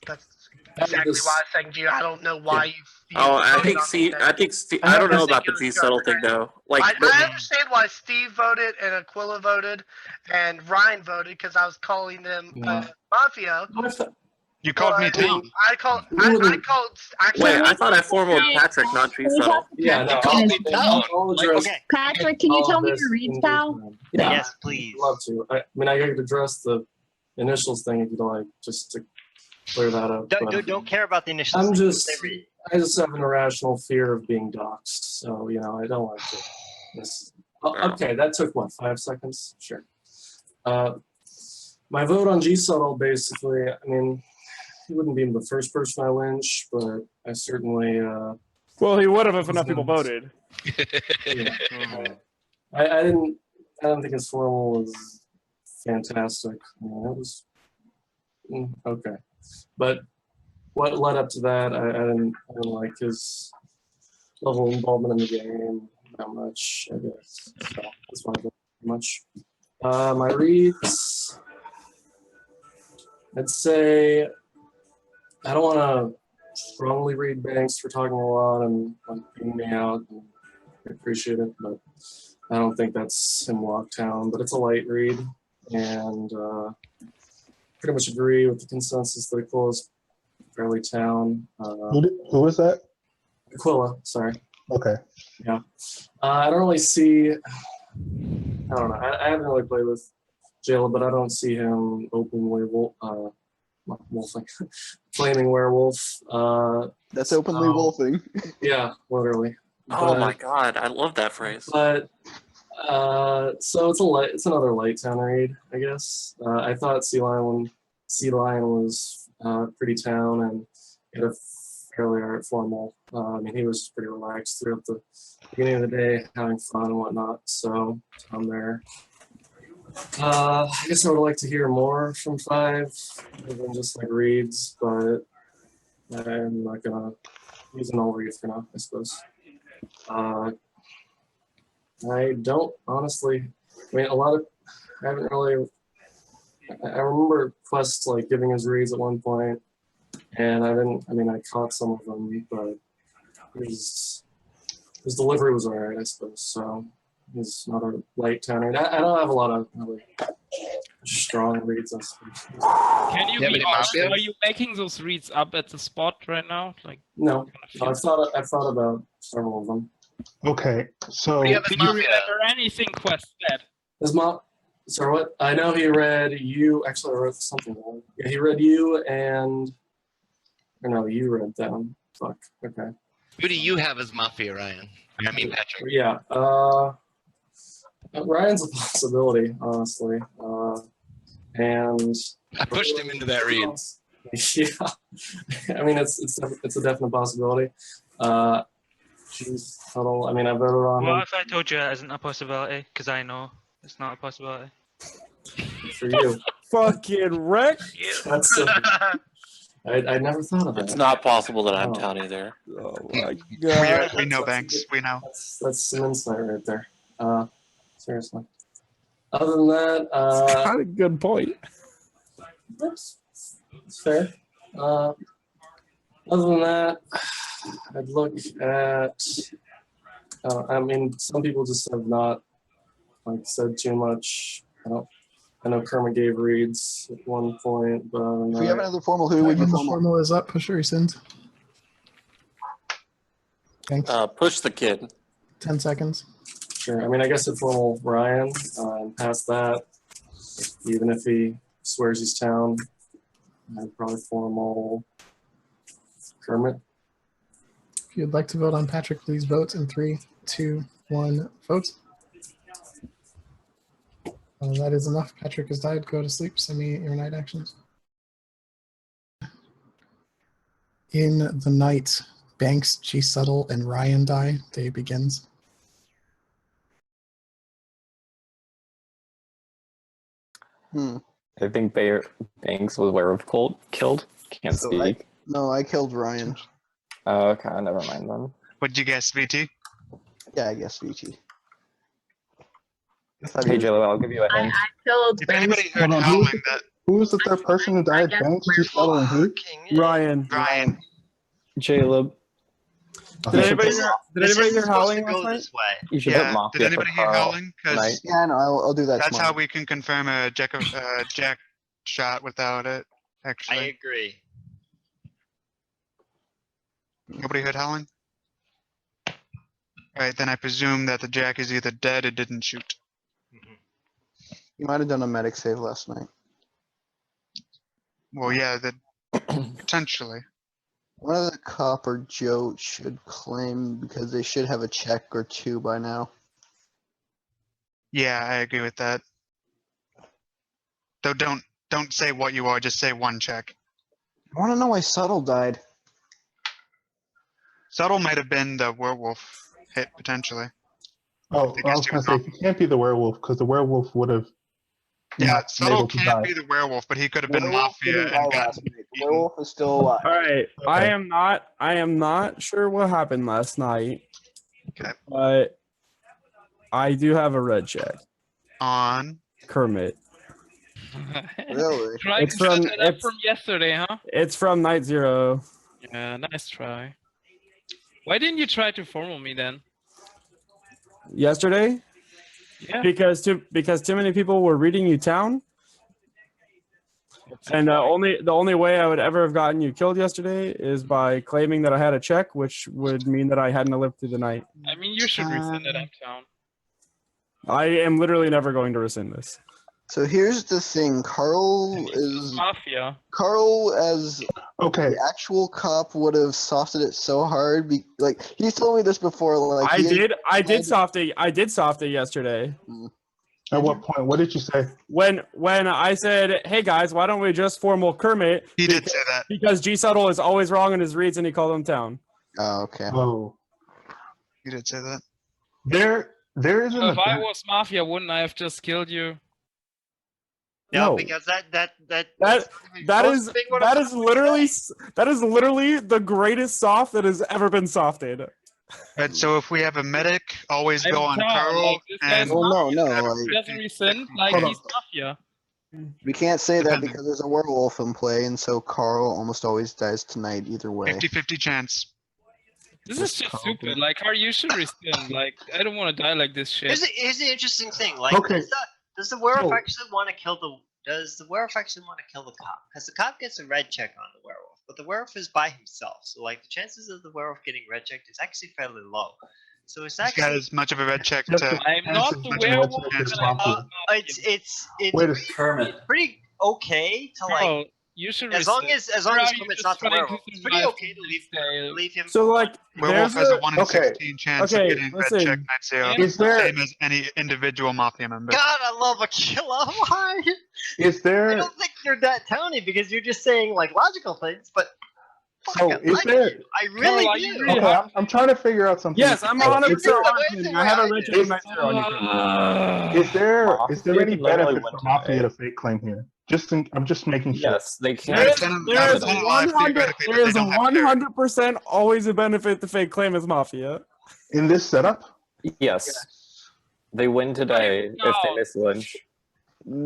exactly this- why I seconded you. I don't know why you. Oh, I voted think on me Steve. then. I think Steve. I I have don't know this- about the G Settle thing though. Like, I understand why Steve voted and Aquila voted and Ryan voted because I was calling them Mafia. You called me but town. I called. We I wouldn't- called. Actually, wait, I thought I formal Patrick, not G Settle. Yeah, no, called me down. I'll address Okay. Patrick, can you all tell of me this your reads, in pal? due time. Yeah, Yes, please. I'd love to. I mean, I could address the initials thing if you'd like, just to clear that up. but Don't care about the initials. I'm just, They read. I just have an irrational fear of being doxxed, so I don't like to. Okay, that took what, 5 seconds? Sure. My vote on G Subtle, basically, I mean, he wouldn't be the first person I lynch, but I certainly. Well, he would have if enough people voted. Yeah. I don't think his formal was fantastic. I mean, it was okay, but what led up to that, I didn't like his level of involvement in the game that much. I guess so. That's why I voted much. My reads, I'd say I don't want to strongly read Banks for talking a lot and beating me out. And I appreciate it, but I don't think that's him Lockdown. But it's a light read, and pretty much agree with the consensus that Aquila's fairly town. Who was that? Aquila, sorry. Okay. Yeah. I don't really see. I don't know. I haven't really played with Jayla, but I don't see him openly wolfing, flaming werewolf. That's openly wolfing. Yeah, literally. Oh my god, I love that phrase. But so it's another light town raid, I guess. I thought Sea Lion was pretty town and had a fairly formal. I mean, he was pretty relaxed throughout the beginning of the day, having fun and whatnot. So I'm there. I guess I would like to hear more from 5 other than just like reads, but I'm not gonna use an all read for now, I suppose. I don't honestly. I mean, I haven't really. I remember Quest like giving his reads at one point, and I didn't. I mean, I caught some of them, but his delivery was alright, I suppose. So he's not a light town read. I don't have a lot of really strong reads, I suppose. Can you Yeah, be but honest? Mafia? Are you making those reads up at the spot right now? Like, No, I've thought about several of them. Okay. So Yeah, but do you Mafia. remember anything Quest said? His mom. Sorry, what? I know he read you. Actually, I wrote something down. Yeah, he read you and. Or no, you read them. Fuck. Okay. Who do you have as Mafia, Ryan? I mean, Patrick. Yeah. Ryan's a possibility, honestly. And. I pushed him into that read. Yeah. I mean, it's a definite possibility. Jeez, Huddle. I mean, I voted on What him if I told you it isn't a possibility? Because I know it's not a possibility. for you. Fucking wreck. That's. I never thought of that. It's not possible that I'm Oh. town either. Oh my We god. know, Banks. We know. That's some insight right there. Seriously. Other than that, Kind of good point. that's fair. Other than that, I'd look at. I mean, some people just have not said too much. I know Kermit gave reads at one point, but If we have another formal, who would you formal? Formal is up. Push your rescind. Thanks. Push the kid. 10 seconds. Sure. I mean, I guess it's formal Ryan. Past that, even if he swears he's town, I'd probably formal Kermit. If you'd like to vote on Patrick, please vote in 3, 2, 1, vote. That is enough. Patrick has died. Go to sleep. Send me your night actions. In the night, Banks, G. Subtle, and Ryan die. Day begins. I think Banks was Werewolf killed. Can't So speak. I killed Ryan. Oh, okay, never mind then. What'd you guess, VT? Yeah, I guess VT. Hey, Jello, I'll give you a hint. I killed If Banks. anybody heard Hold on, howling, that Who was the third person who died? Banks, G. Subtle, and who? Ryan. Ryan. Jaleb. Did anybody hear howling go last night? this way. You should Yeah. put Mafia Did anybody for hear Carl howling? tonight. Because Yeah, no, I'll do that that's tomorrow. how we can confirm a Jack shot without it. I Actually, agree. nobody heard howling. Right, then I presume that the Jack is either dead or didn't shoot. You might have done a medic save last night. Well, yeah, potentially. One of the cop or Joe should claim because they should have a check or two by now. Yeah, I agree with that. Though don't say what you are, just say one check. I want to know why Subtle died. Subtle might have been the werewolf hit potentially. Oh, I was gonna say he can't be the werewolf because the werewolf would have. Yeah, not been Subtle able to can't die. be the werewolf, but he could have been Werewolf Mafia didn't die and last gotten. night. The werewolf is still alive. All right. Okay. I am not sure what happened last night. Okay. But I do have a red check. On Kermit. Really? Try It's to from- set that up it's- from yesterday, huh? It's from Night Zero. Yeah, nice try. Why didn't you try to formal me then? Yesterday? Yeah. Because too many people were reading you town. And the only way I would ever have gotten you killed yesterday is by claiming that I had a check, which would mean that I hadn't lived through the night. I mean, you should resend it uptown. I am literally never going to rescind this. So here's the thing. Carl is Mafia. Carl as Okay. the actual cop would have softened it so hard. Like he's told me this before. Like I did soft it yesterday. At what point? What did you say? When I said, "Hey guys, why don't we just formal Kermit?" He did say that. Because G Subtle is always wrong in his reads, and he called him town. Oh, okay. Oh, He did say that. there is an If I event. was Mafia, wouldn't I have just killed you? No, No. because that is literally the greatest soft that has ever been softed. Right, so if we have a medic, always I'm go on town, Carl like, this guy's and Well, no. He doesn't rescind, like Hold on. he's Mafia. We can't say that Depending. because there's a werewolf in play, and so Carl almost always dies tonight either way. 50-50 chance. This is just stupid. Like, how you should rescind. Like, I don't want to die like this shit. Here's the interesting thing. Like, Okay. does the werewolf So- actually want to kill the? Does the werewolf actually want to kill the cop? Because the cop gets a red check on the werewolf, but the werewolf is by himself. So like the chances of the werewolf getting red checked is actually fairly low. So it's He's got actually as much of a red check Just to. a- I'm not the Much of a werewolf. check as and I'm Mafia. not Mafia. it's Wait a Kermit. pretty okay to like Bro, you should as long rescind. as Or are you Kermit's just not the trying to werewolf. It's pretty survive okay to this leave him. So like, Werewolf there's has a a 1 in Okay. 16 chance Okay, of getting red listen. check night zero. Is there Same as any individual Mafia member. God, I love a killer. Why? is I there don't think you're that towny because you're just saying like logical things, but so fuck, I is like there you. I really Carl, are do. you really okay, I'm trying to figure out something. Yes, I'm Is 100% there- arguing. I have a red check in Night Zero on you. Is there Mafia any literally benefit went for Mafia today. to fake claim here? I'm just making sure. Yes, they There can. is Ten of- there out of is 10 alive, 100 theoretically, but there they is don't have 100% always a benefit to fake claim as Mafia. In this setup, Yes. They win today if they No. miss lunch.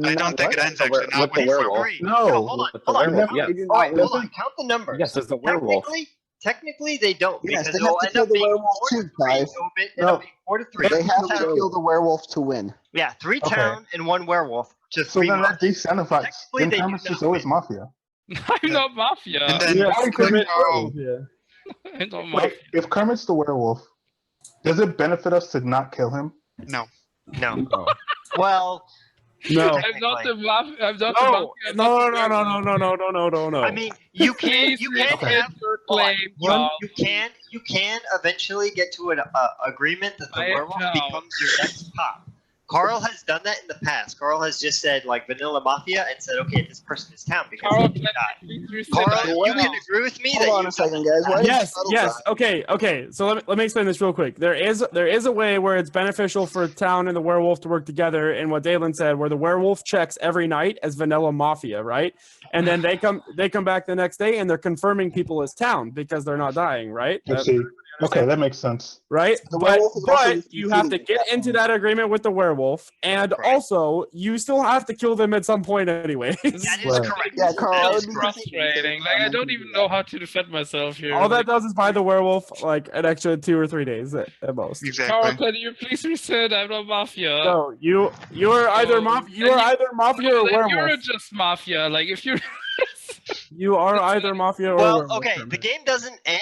I don't think it ends actually. Not With the when you werewolf. Agree. No. hold on, With the hold on. werewolf, Count- yes. All right, hold Listen. on. Count the numbers. Yes, it's the werewolf. Technically, they don't Yes, because they it'll have to end kill up the being werewolf 4 to too, 3. guys. It'll No. be 4 to 3. They have to Town. kill the werewolf to win. Yeah, 3 Okay. town and 1 werewolf to so 3 then that Mafia. decentifies. Technically, Then they do Kermit's not just always win. Mafia. I'm not Mafia. And then Yeah, click Kermit- Carl. yeah. And on Wait, if Kermit's the werewolf, does it benefit us to not kill him? No. No. Well, No. I'm not the mafia. I'm not the No, mafia. I'm no, not no, the no, no, no, no, no, no, no. I mean, you can Okay. have Your hold on. claim, John. you can eventually get to an agreement that the I werewolf know. becomes your next cop. Carl has done that in the past. Carl has just said like vanilla mafia and said, okay, this person is town because Carl, he died. Carl, Carl, you can agree with me that Hold on you a second, guys. Why Yes, did Scuttle yes. die? Okay. So let me explain this real quick. There is a way where it's beneficial for town and the werewolf to work together. And what Dalen said, where the werewolf checks every night as vanilla mafia, right? And then they come back the next day and they're confirming people as town because they're not dying, right? I see. Okay, that makes sense. Right? The werewolf is also But you have to get into that agreement with the werewolf, and also you still have to kill them at some point anyways. That is correct. Yeah, Carl, It's frustrating. Like I don't even know how to defend myself here. All that does is buy the werewolf like an extra 2 or 3 days at most. Carl, can you please reset? I'm not mafia. No, you are either mafia. You are either mafia or werewolf. You're just mafia. Like if you're. You are either mafia or Well, werewolf. okay, the game doesn't end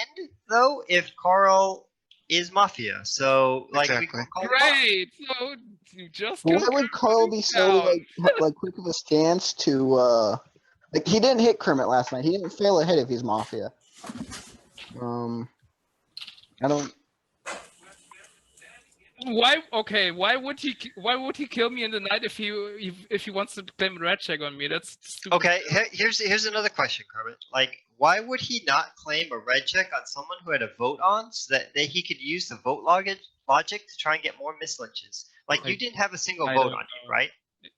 though if Carl is mafia. So like we can call Great. So you just. Why would Carl be so like quick of a stance to like he didn't hit Kermit last night. He didn't fail a hit if he's mafia. I don't. Why? Okay. Why would he? Why would he kill me in the night if he wants to claim a red check on me? That's stupid. Okay, here's another question, Kermit. Like, why would he not claim a red check on someone who had a vote on, so that he could use the vote logic to try and get more mislynches? Like, you didn't have a single I vote don't on you, right? He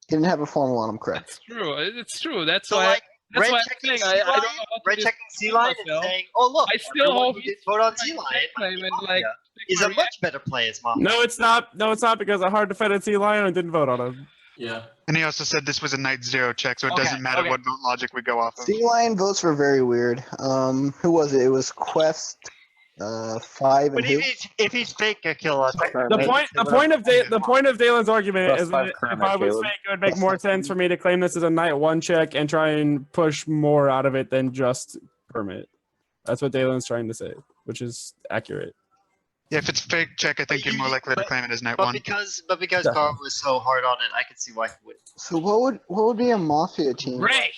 didn't have a formal on him, correct? It's true. It's true. That's So why. like, That's red why I'm checking saying I don't know how to red checking C-line and myself. saying, "Oh look, I still everyone hope who did vote on C-line claim and like is a much better play as mafia." No, it's not. No, it's not because a hard defended sea lion didn't vote on him. Yeah. And he also said this was a night zero check, so it Okay, doesn't matter okay. what vote logic we go off of. Sea Lion votes were very weird. Who was it? It was Quest 5 But and who? if he's fake, I kill us. The point of Dalen's argument Plus is that 5 Kermit, if I was Caleb. fake, it would make more sense for me to claim this as a night 1 check and try and push more out of it than just Kermit. That's what Dalen's trying to say, which is accurate. Yeah, if it's fake check, I think you're more likely to claim it as night But one. because Carl was so hard on it, I could see why he would. So what would be a mafia team? Great.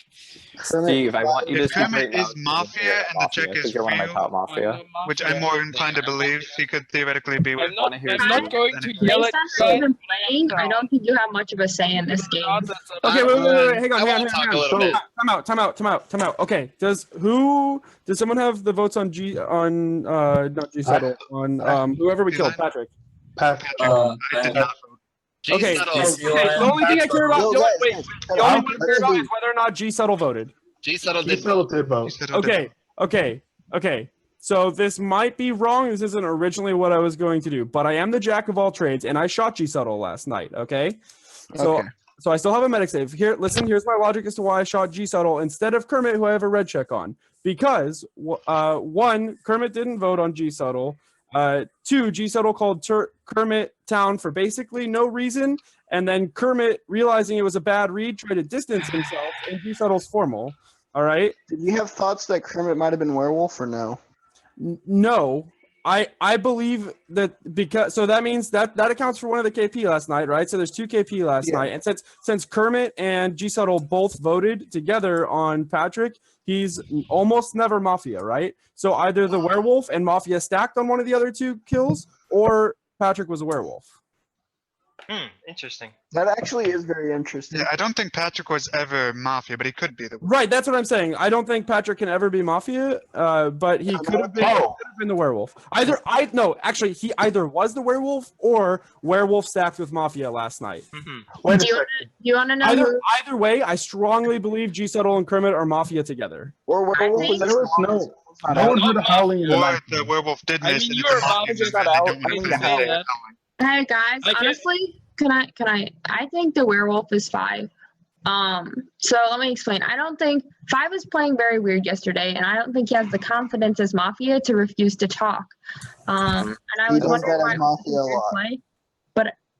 Kermit, Steve, I want you to If speak Kermit right now. is mafia and the check because is you're one of my real, top mafia. which I'm more inclined to believe, he could theoretically be with. I'm not going to yell Based at on how you've been playing, I don't think you have much of a say in this game. Okay, wait, hang on. talk a little bit. Time out. Okay, does someone have the votes on not G Settle, on whoever we killed, Patrick? I did not vote. Okay, the only thing I care about, the only one I care about is whether or not G Settle voted. G Settle He did still vote. did vote. Okay. So this might be wrong. This isn't originally what I was going to do, but I am the jack of all trades, and I shot G Settle last night. Okay. So I still have a medic save. Here, listen. Here's my logic as to why I shot G Settle instead of Kermit, who I have a red check on. Because 1, Kermit didn't vote on G Settle. 2, G Settle called Kermit town for basically no reason, and then Kermit, realizing it was a bad read, tried to distance himself, and G Settle's formal. All right. Did you have thoughts that Kermit might have been werewolf or no? No, I believe that because so that means that accounts for one of the KP last night, right? So there's 2 KP last night, and since Kermit and G Settle both voted together on Patrick, he's almost never mafia, right? So either the werewolf and mafia stacked on one of the other 2 kills, or Patrick was a werewolf. Interesting. That actually is very interesting. Yeah, I don't think Patrick was ever mafia, but he could be the. Right, that's what I'm saying. I don't think Patrick can ever be mafia, but he could have been the werewolf. Actually, he either was the werewolf or werewolf stacked with mafia last night. Do you want to know? Either way, I strongly believe G Settle and Kermit are mafia together. Or werewolf think- was No one heard howling in the Or night. the werewolf did I miss, mean, and you're it's a mafia just move, got and they out. don't want I to mean, put the it in hell. there. Hey guys, honestly, can I think the werewolf is 5. So let me explain. I don't think 5 was playing very weird yesterday, and I don't think he has the confidence as mafia to refuse to talk. And I He was does wondering that why as it was mafia a a weird lot. play,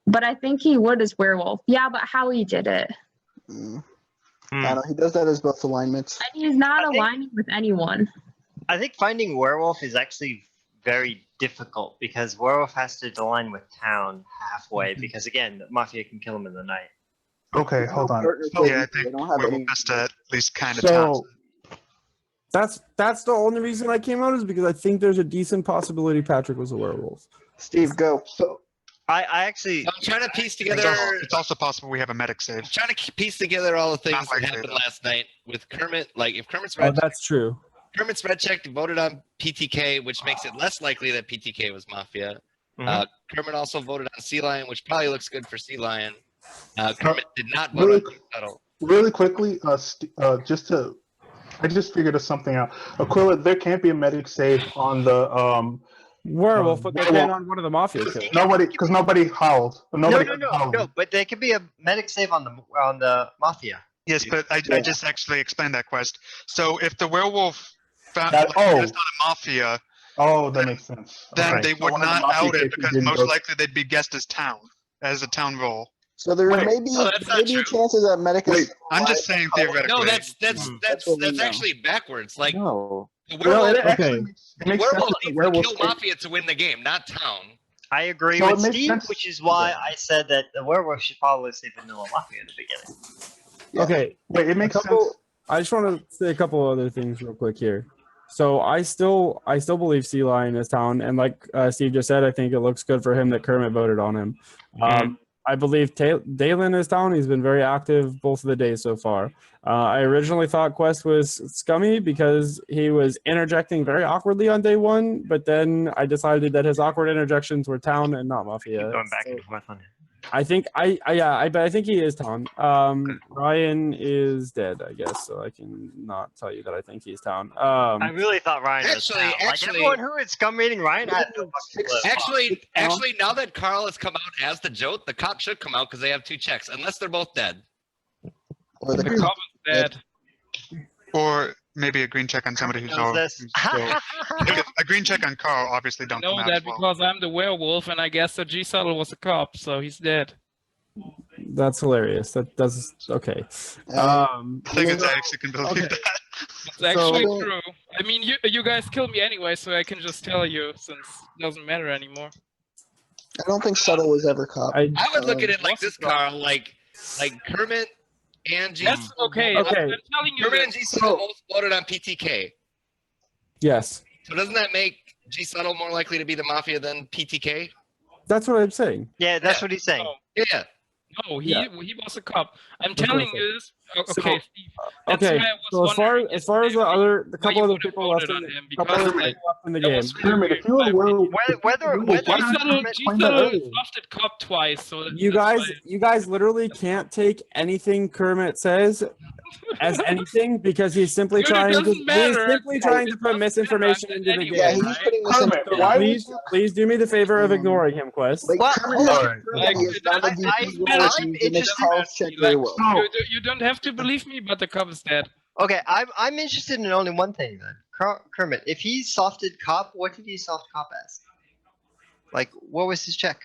but I think he would as werewolf. Yeah, but how he did it, I don't know, he does that as both alignments. and he's not aligning with anyone. I think finding Werewolf is actually very difficult because Werewolf has to align with Town halfway because again, Mafia can kill him in the night. Okay, hold on. Yeah, I think Werewolf has to at least kind of So That's the only reason I came out is because I think there's a decent possibility Patrick was a werewolf. Steve, go. So I actually I'm trying to piece together. It's also possible we have a medic save. I'm trying to piece together all the things Not that likely, happened though. last night with Kermit. Like, if Kermit's Oh, red, that's true. Kermit's red checked, voted on PTK, which makes it less likely that PTK was Mafia. Kermit also voted on Sea Lion, which probably looks good for Sea Lion. Kermit did not vote really, on G Subtle. really quickly, I just figured something out. Aquila, there can't be a medic save on the Werewolf, but they can on one of the Mafia kills. because nobody howled. Nobody No, but there could be a medic save on the Mafia. Yes, but I just actually explained that quest. So if the werewolf found That- oh. it's not a Mafia, Oh, that makes sense. then Okay. they So would one of the not Mafia out it cases because didn't most go- likely they'd be guessed as a town role. So there Wait, may be no, that's not maybe true. chances that medic is. Wait, I'm just saying theoretically. No, that's what we know. actually backwards. Like, No. the Well, werewolf, it actually makes the werewolf sense that the needs to werewolf kill Mafia to win the game, not Town. I agree So it with makes Steve, sense- which is why I said that the Werewolf should probably say Vanilla Mafia in the beginning. Okay, Wait, it makes sense. I just want to say a couple other things real quick here. So I still believe Sea Lion is Town, and like Steve just said, I think it looks good for him that Kermit voted on him. I believe Dalen is Town. He's been very active both of the days so far. I originally thought Quest was scummy because he was interjecting very awkwardly on day one, but then I decided that his awkward interjections were Town and not Mafia. Going back and forth on it. I think but I think he is Town. Ryan is dead, I guess, so I can not tell you that I think he's Town. I really thought Ryan was Actually- Town. Like actually- everyone who is scum rating Ryan had no fucking clue. Actually, now that Carl has come out as the Jote, the cop should come out because they have 2 checks, unless they're both dead. Or the The cop is dead. Or maybe a green check on somebody who's Knows all. this. Because a green check on Carl obviously don't I know come out that as well. because I'm the werewolf, and I guess that G Subtle was a cop, so he's dead. That's hilarious. That does okay. I think it's actually can believe Okay. that. It's actually So- true. I mean, you guys killed me anyway, so I can just tell you since it doesn't matter anymore. I don't think Subtle was ever cop. I would look at it like this, Carl. Like Kermit and G. That's okay. Okay. I'm telling you Kermit and this. G Subtle both voted on PTK. Yes, So doesn't that make G Subtle more likely to be the Mafia than PTK? that's what I'm saying. Yeah, that's what he's saying. No, Yeah. no, he Yeah. he was a cop. I'm That's what telling I you this. Okay, So- Steve. That's Okay, why I was so wondering as far as the yesterday other, the why couple you other would have people left voted in, on him, couple because, other like, people left in the that game. was really Kermit, weird. if you were werewolf, Whether Why G didn't Subtle, you G explain that Subtle earlier? lofted cop twice, so You that's guys literally can't take anything Kermit says as anything because he's simply Dude, it trying to doesn't matter. trying to It put doesn't misinformation matter. into the Anyway, Yeah, game. he's right? putting this Kermit, in. why Please do me the favor of ignoring him, Quest. Like, Well, Kermit alright, he is not a I- DP I'm role, so he makes Carl's check very well. No. You don't have to believe me, but the cop is dead. Okay, I'm interested in only one thing then. Kermit, if he softed cop, what did he soft cop as? Like, what was his check?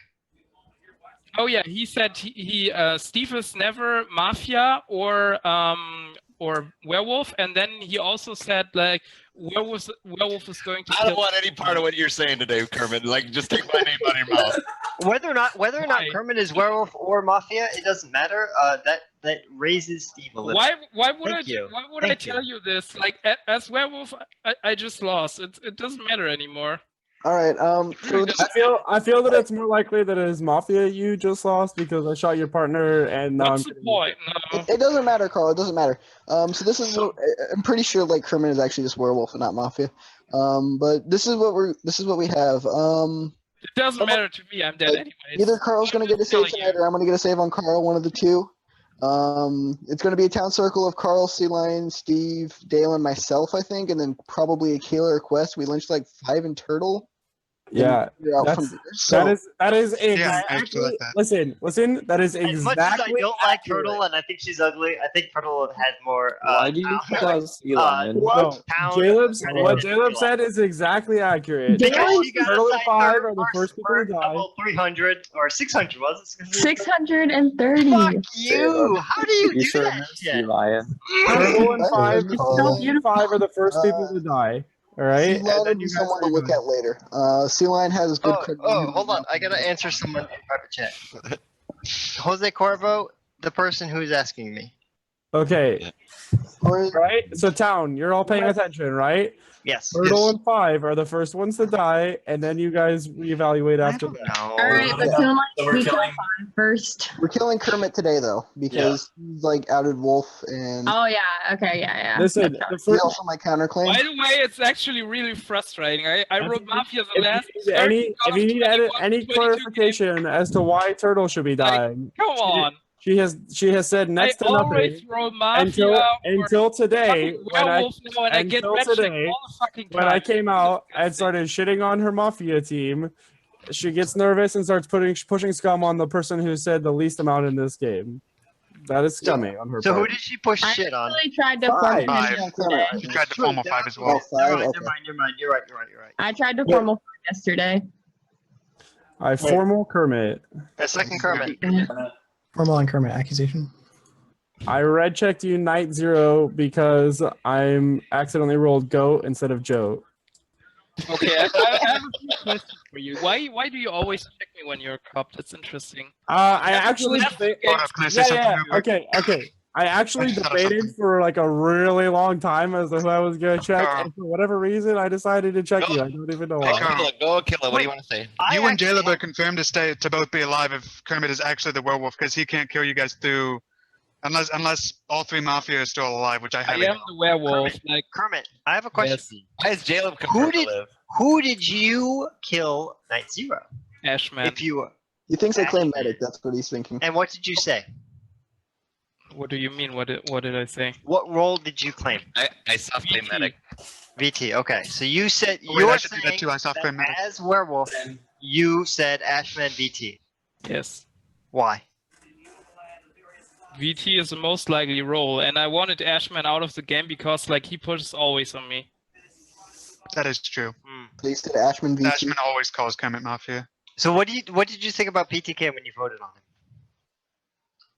Oh yeah, he said Steve is never Mafia or werewolf, and then he also said like werewolf is going to I don't kill. want any part of what you're saying today, Kermit. Like, just take my name out of your mouth. Whether or not Why? Kermit is werewolf or Mafia, it doesn't matter. That raises Steve a little. Why would Thank you. why would I Thank you. tell you this? Like as werewolf, I just lost. It doesn't matter anymore. All right. So this, I feel that it's more likely that it is Mafia you just lost because I shot your partner and now What's I'm the point? No. it doesn't matter, Carl. It doesn't matter. So this is. I'm pretty sure like Kermit is actually just werewolf and not Mafia. But this is what we have. It doesn't matter to me. I'm dead like, anyways. Either Carl's gonna get a save telling tonight, you. or I'm gonna get a save on Carl. One of the two. It's gonna be a town circle of Carl, Sea Lion, Steve, Dale, and myself, I think, and then probably a Kayla Quest. We lynched like 5 in Turtle. Yeah, You're out that's- from there. So, that is Yeah, I actually exactly. like that. Listen. That is As much as I exactly. don't like accurate. Turtle and I think she's ugly, I think Turtle has more. Why do you think that was Sea Lion? No, Town Caleb's credit what to Caleb Sea Lion. said is exactly accurate. Because she got Turtle and assigned 5 her are the first people to die. Double 300 or 600 was it? 630. Fuck you! How do you You do sure that meant Sea shit? Lion? Turtle and That's 5, so Turtle and 5 are the first people to die. All right. Sea And Lion then would you be guys someone to are look going. at later. Sea Lion has good credibility. Hold on. I gotta answer someone in private chat. Jose Corvo, the person who's asking me. Okay. Right. So town, you're all paying attention, right? Yes. Turtle and 5 are the first ones to die, and then you guys reevaluate after that. All right, but Yeah. so like So we're we kill killing- 5 first. We're killing Kermit today though, because he's like outed Wolf and Oh yeah. Okay. Yeah. Listen, the he first, also might counterclaim. By the way, it's actually really frustrating. I wrote Mafia the last. if you need any 22 clarification as to why Turtle should be dying, Come on. she has said next I to always nothing throw Mafia until today fucking when I Werewolf now and I get until red check today all the fucking time. when I came out and started shitting on her Mafia team. She gets nervous and starts pushing scum on the person who said the least amount in this game. That is scummy on her So part. who did she push shit on? I tried to 5. formal today. You tried to formal 5 as well. Never mind. You're right. I tried to formal 5 yesterday. I formal Kermit. A second Kermit. Formal and Kermit accusation. I red checked you night 0 because I'm accidentally rolled goat instead of Joe. Okay, I have a few questions for you. Why do you always check me when you're a cop? That's interesting. I actually Can I say something real quick? okay. I actually debated for like a really long time as to who I was gonna check, and for whatever reason, I decided to check you. I don't even know why. Go kill it. What do you want to say? You and Jaleb are confirmed to both be alive if Kermit is actually the werewolf, because he can't kill you guys through unless all 3 Mafia are still alive, which I I highly am the werewolf. Like Kermit, I have a question. Why is Jaleb confirmed to live? Who did you kill night 0? Ashman. If you He thinks I claim medic. That's what he's thinking. and what did you say? What do you mean? What did I say? What role did you claim? I soft claim medic. VT. Okay, so you said Oh, wait, I you're should do that saying too. I soft claim medic. as werewolf, you said Ashman VT. Yes. Why? VT is the most likely role, and I wanted Ashman out of the game because like he pushes always on me. That is true. They said Ashman VT. Ashman always calls Kermit Mafia. So what did you think about PTK when you voted on him?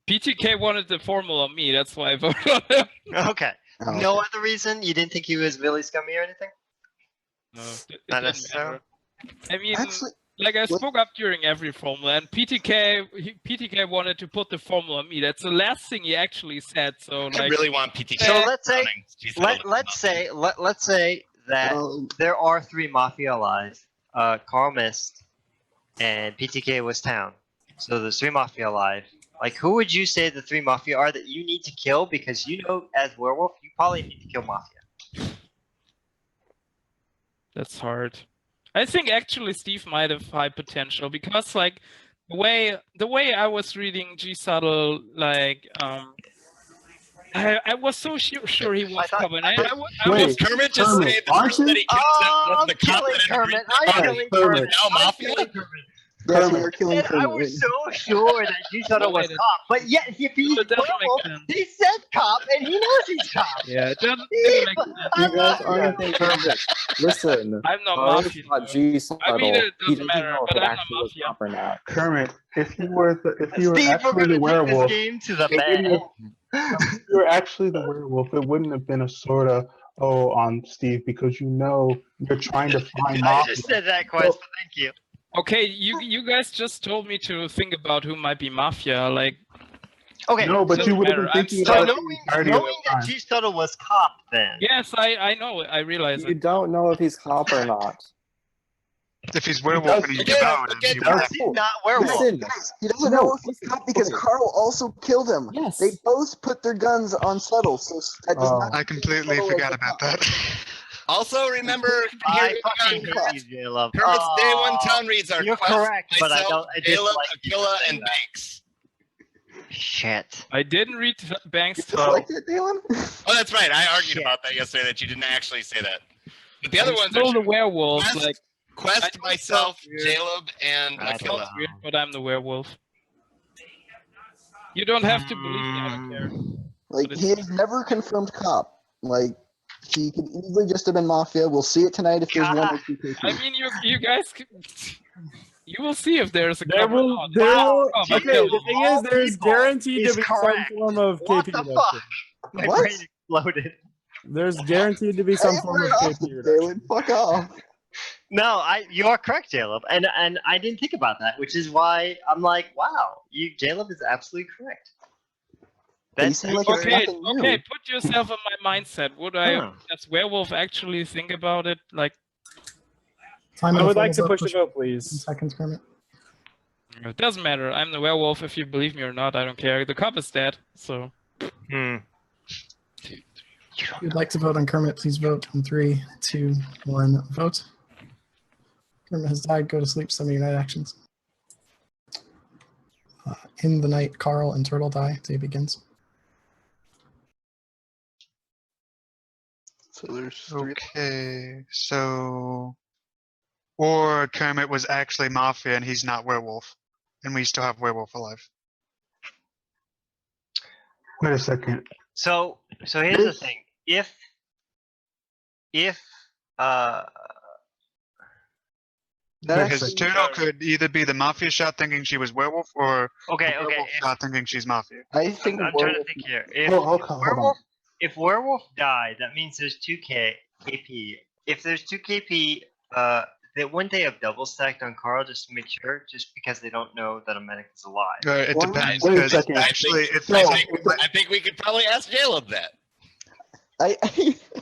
PTK wanted the formal on me, that's why I voted on him. Okay. Oh, No other reason? You didn't think he was really scummy or anything? No, it Not didn't necessarily. matter. I mean, Actually, like I what- spoke up during every formula, and PTK wanted to put the formula on me. That's the last thing he actually said. So I like, really want PTK. So let's say running. let's say that there are 3 Mafia alive. Carl missed, and PTK was town. So there's 3 Mafia alive. Like, who would you say the 3 Mafia are that you need to kill? Because you know, as werewolf, you probably need to kill Mafia. that's hard. I think actually Steve might have high potential because like the way I was reading G Subtle, like I was so sure he was coming. I was Kermit just Kermit, say the person that he kills was I'm the cop killing that Kermit. I'm killing Kermit. now I'm Mafia? killing Kermit. Yes, we are killing And I Kermit. was so sure that you thought it was Wait, cop, but yet if he's It doesn't make werewolf, sense. he said cop, and he knows he's cop. Yeah, it didn't make sense. You guys aren't thinking. Listen, I'm not Carlos Mafia. thought G subtle. I mean, it He doesn't doesn't matter, know if but it I'm not actually was Mafia. cop or not. Kermit, if you were Steve, we're actually gonna the take werewolf, this game to the it wouldn't bed. if you were actually the werewolf, it wouldn't have been a sort of on Steve, because you know you're trying to find I Mafia. just said that, Quest, but thank you. Okay, you guys just told me to think about who might be Mafia. Like, Okay, No, but so you would have been I'm thinking so about it the knowing entirety of the that time. G Tuttle was cop, then yes, I know, I realize You it. don't know if he's cop or not. If he's werewolf and he devoured him, he would have. he's not werewolf. Listen, He doesn't know if he's cop because Carl also killed him. Yes. They both put their guns on Subtle, so that does not. I completely forgot about that. Also, remember, I fucking hate you, J-Love. Kermit's day 1 town reads are You're Quest, correct, but I myself, don't. I Caleb, dislike you Aquila, for saying and that. Banks. Shit. I didn't read Banks' You talk. like it, Dalen? Oh, that's right. I argued Shit. about that yesterday, that you didn't actually say that. But the other I'm ones still are the werewolf. Quest, Like, I Quest, know it myself, sounds weird. Caleb, and I Aquila. don't weird, but I'm the werewolf. You don't have to believe me. I don't care. Like But he is never confirmed cop. Like he could easily just have been Mafia. We'll see it tonight if there's one or two cases. I mean, you guys, you will see if there's a There cover or will, not. there will, Oh, okay, okay. the thing is, there's People guaranteed is to be correct. some form of What KP the election. fuck? My What? brain exploded. There's guaranteed to be some form of KP reduction. Fuck off. No, you are correct, Jaleb, and I didn't think about that, which is why I'm like, wow, Jaleb is absolutely correct. That's okay. Put yourself in my mindset. Would I, as Werewolf, actually think about it? Like, I would like to push the vote, please. Seconds, Kermit. It doesn't matter. I'm the Werewolf. If you believe me or not, I don't care. The cop is dead, so. If you'd like to vote on Kermit, please vote in 3, 2, 1, vote. Kermit has died. Go to sleep. Some of your night actions. In the night, Carl and Turtle die. Day begins. So there's 3. Okay, so or Kermit was actually Mafia and he's not Werewolf, and we still have Werewolf alive. Wait a second. So here's the thing. If because Turtle could either be the Mafia shot thinking she was Werewolf, or okay, Werewolf shot thinking she's Mafia. I think I'm trying to think here. If Werewolf died, that means there's 2 KP. If there's 2 KP, wouldn't they have double stacked on Carl just to make sure, just because they don't know that a medic is alive? It depends. Wait a Because second. actually, I think we could probably ask Jaleb that.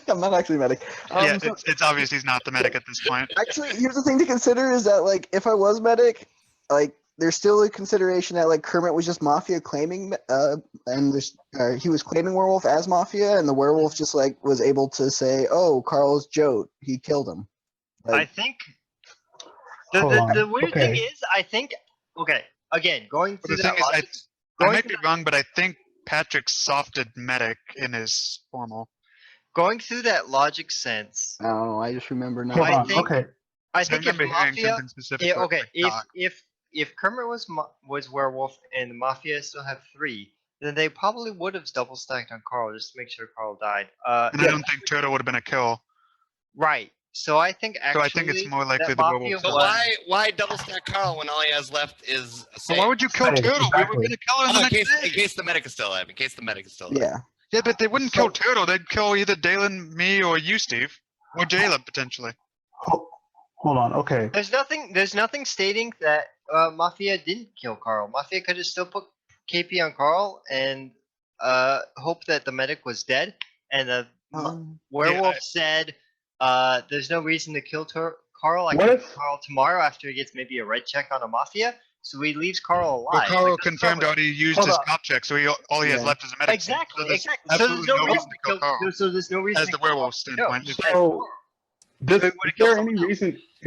I'm not actually a medic. Yeah, it's obvious he's not the medic at this point. Actually, here's the thing to consider is that, like, if I was medic, like, there's still a consideration that, like, Kermit was just Mafia claiming, and he was claiming Werewolf as Mafia, and the Werewolf just, like, was able to say, oh, Carl's Jote, he killed him. Like, I think the weird thing is, I think, okay, again, going through the thing that logic, is, I might be wrong, but I think Patrick softed medic in his formal. Going through that logic sense. I don't know. I just remember now. I think if remember hearing Mafia, something specific about if Kermit was Werewolf and the Mafia still have 3, then they probably would have double stacked on Carl just to make sure Carl died. And I don't think Turtle would have been a kill. Right. So I think actually. So I think it's more likely that the Mafia Werewolf. So why double stack Carl when all he has left is a So why would you kill Turtle? We were gonna kill her the next day. In case the medic is still alive. In case the medic is still alive. Yeah. Yeah, but they wouldn't kill Turtle. They'd kill either Dalen, me, or you, Steve, or Jaleb potentially. Hold on. Okay. There's nothing stating that Mafia didn't kill Carl. Mafia could have still put KP on Carl and hope that the medic was dead. And the Werewolf said, "There's no reason to kill Carl. I can kill Carl tomorrow after he gets maybe a red check on a Mafia." So he leaves Carl alive. Well, Carl confirmed already used his cop check, so all he has left is a medic. Exactly. So exactly. So there's no reason to kill Carl. So there's no reason as the werewolf standpoint. So, is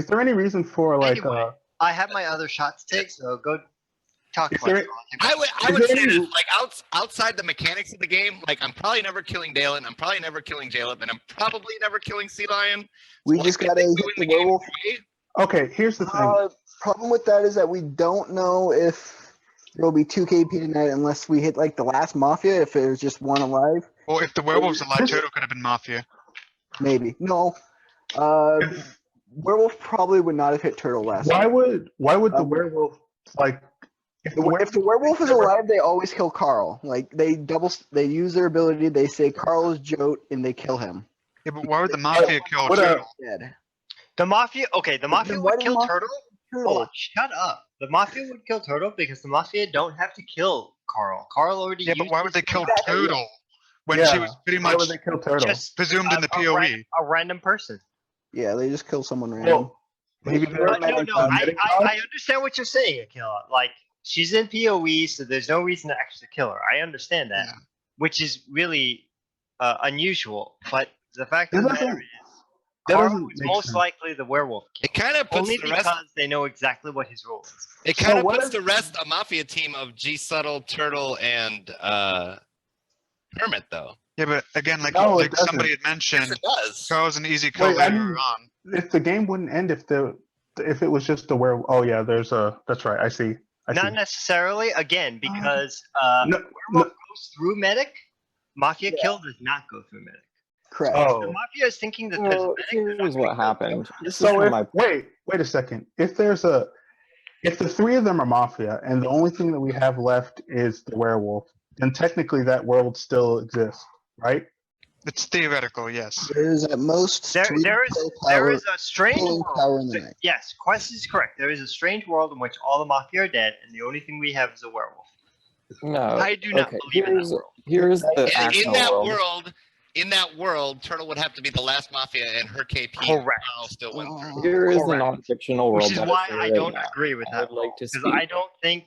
there any reason for like? Anyway, I have my other shots to take, so go talk about it. I would say this, like outside the mechanics of the game, like I'm probably never killing Dalen, I'm probably never killing Jaleb, and I'm probably never killing Sea Lion. We just gotta hit the werewolf. Okay, here's the thing. Problem with that is that we don't know if there will be 2 KP tonight unless we hit like the last Mafia. If there's just one alive. Well, if the werewolf's alive, Turtle could have been Mafia. Maybe no. Werewolf probably would not have hit Turtle last. Why would the werewolf like? If the werewolf is alive, they always kill Carl. Like they use their ability. They say Carl is Jote and they kill him. Yeah, but why would the Mafia kill Turtle? The Mafia, the Mafia would kill Turtle. Hold on, shut up. The Mafia would kill Turtle because the Mafia don't have to kill Carl. Carl already. Yeah, but why would they kill Turtle when she was pretty much just presumed in the POE? A random person. Yeah, they just kill someone random. Maybe I understand what you're saying, Akila. Like she's in POE, so there's no reason to actually kill her. I understand that, which is really unusual. But the fact of the matter is, Carl is most likely the werewolf killer. It kind of puts only the rest, because they know exactly what his role is. It kind of puts the rest a Mafia team of G Subtle, Turtle, and Kermit though. Yeah, but again, like somebody had mentioned, yes, it does. Carl's an easy kill later on. If the game wouldn't end if it was just the werewolf. Oh yeah, that's right. I see. Not necessarily. Again, because werewolf goes through medic. Mafia kill does not go through medic. Correct. Oh. The Mafia is thinking that there's a medic. Here's what happened. Wait a second. If the 3 of them are Mafia and the only thing that we have left is the werewolf, then technically that world still exists, right? It's theoretical, yes. There is at most There, three there is kill there power, is a strange killing world. power in the night. Yes, Quest is correct. There is a strange world in which all the Mafia are dead, and the only thing we have is a werewolf. No. I do not believe in that world. Here's the In actual that world. in that world, Turtle would have to be the last Mafia, and her KP Correct. still went through. Here is the Correct. non-fictional world. Which is that why there I right don't now. agree with I that. would like to Because speak. I don't think,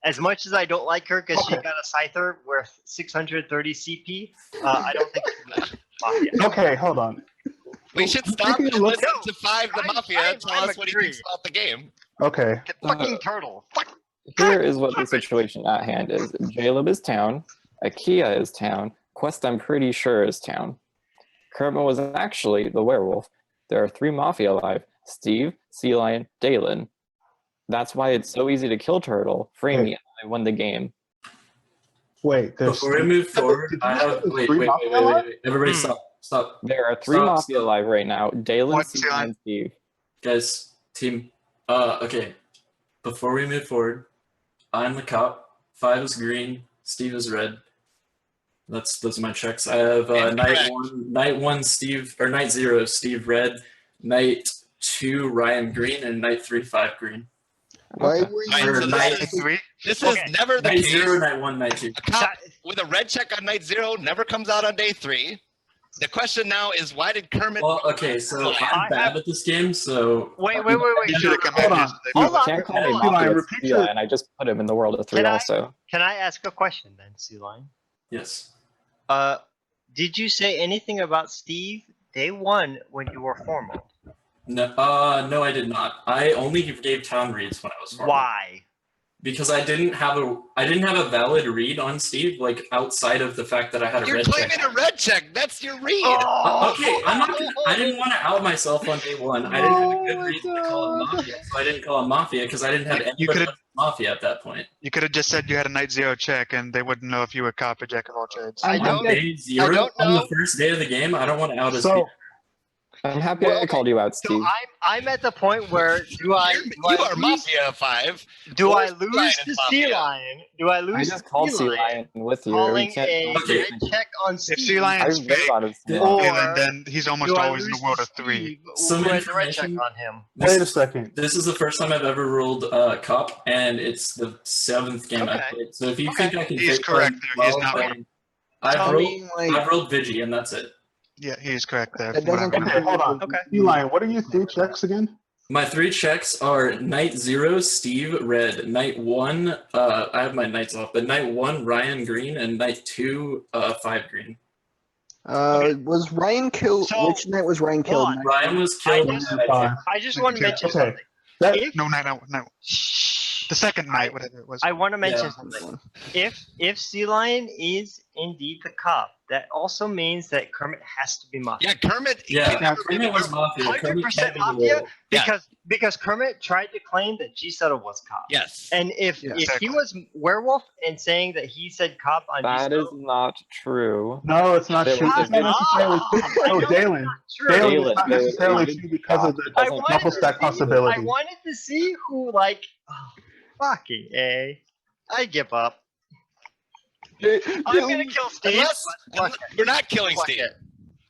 as much as I don't like her, because she got a Scyther worth 630 CP, I don't think she's Mafia. Okay, hold on. We should stop and listen to Five the Mafia tell us what he thinks about the game. Okay. Fucking Turtle. Here is what the situation at hand is. Jaleb is town. Akia is town. Quest, I'm pretty sure, is town. Kermit was actually the werewolf. There are 3 Mafia alive. Steve, Sea Lion, Dalen. That's why it's so easy to kill Turtle. Frame me, and I won the game. Wait, Before we move forward, I have wait. Everybody stop. There are 3 Mafia alive right now. Dalen, Sea Lion, Steve. Guys, team. Okay. Before we move forward, I'm the cop. 5 is green. Steve is red. Those are my checks. I have night 1 Steve, or night 0 Steve red, night 2 Ryan green, and night 3 5 green. Why were you? This is never the night case. 0, night 1, night 2. A cop with a red check on night 0 never comes out on day 3. The question now is, why did Kermit? Well, okay, so I'm bad at this game, so Wait. You should have come back. Hold on. Can't call me Hold on. Mafia. Repeat Sea your- Lion. I just put him in the world of 3 Can I- also. Can I ask a question then, Sea Lion? yes. Did you say anything about Steve day 1 when you were formal? No, no, I did not. I only gave town reads when I was formal. Why? Because I didn't have a valid read on Steve, like outside of the fact that I had a You're red claiming check. a red check. That's your read. Okay, I'm not gonna, I didn't want to out myself on day 1. I didn't have a good reason to call him Mafia, so I didn't call him Mafia because I didn't have anybody else Mafia at that point. You could have just said you had a night 0 check, and they wouldn't know if you were cop or jack of all trades. On day 0, on the first day of the game, I don't want to out a Steve. I'm happy I called you out, Steve. So I'm at the point where You are Mafia 5. Do I Sea lose Lion to is Sea Mafia. Lion? Do I lose I just called to Sea Lion with you. calling We can't a red check on Steve? If Sea Lion's I read fake, on his name. then he's almost do I always in the lose world to of 3. Steve Some who has a red check information. on him? Wait a second. This is the first time I've ever ruled cop, and it's the 7th game I've played. So if you think I can He's take correct one, there. He's well, not then I've rolled Vigi, and that's it. Yeah, he's correct there. That doesn't Okay, hold on. Okay. Sea Lion, what are your 3 checks again? My 3 checks are night 0 Steve red, night 1 I have my nights off, but night 1 Ryan green, and night 2 5 green. Was Ryan killed? So, Which night was Ryan killed? hold on. Ryan was killed. I just want to mention Okay. something. That, No, the second night, whatever it was. I want to mention Yeah. something. If Sea Lion is indeed the cop, that also means that Kermit has to be Mafia. Yeah, Kermit. Yeah, can never be Kermit the was werewolf. Mafia. Kermit 100% can't be the Mafia werewolf. because Kermit tried to claim that G Settle was cop. Yes. And if he was werewolf and saying that he said cop on G That Settle, is not true. no, it's not It true. was It's not necessarily true. No, Dalen. Dalen is not necessarily true because of the double stack I possibility. wanted to see who fucking A. I give up. I'm gonna kill Steve. Unless we're not killing Fuck Steve. it.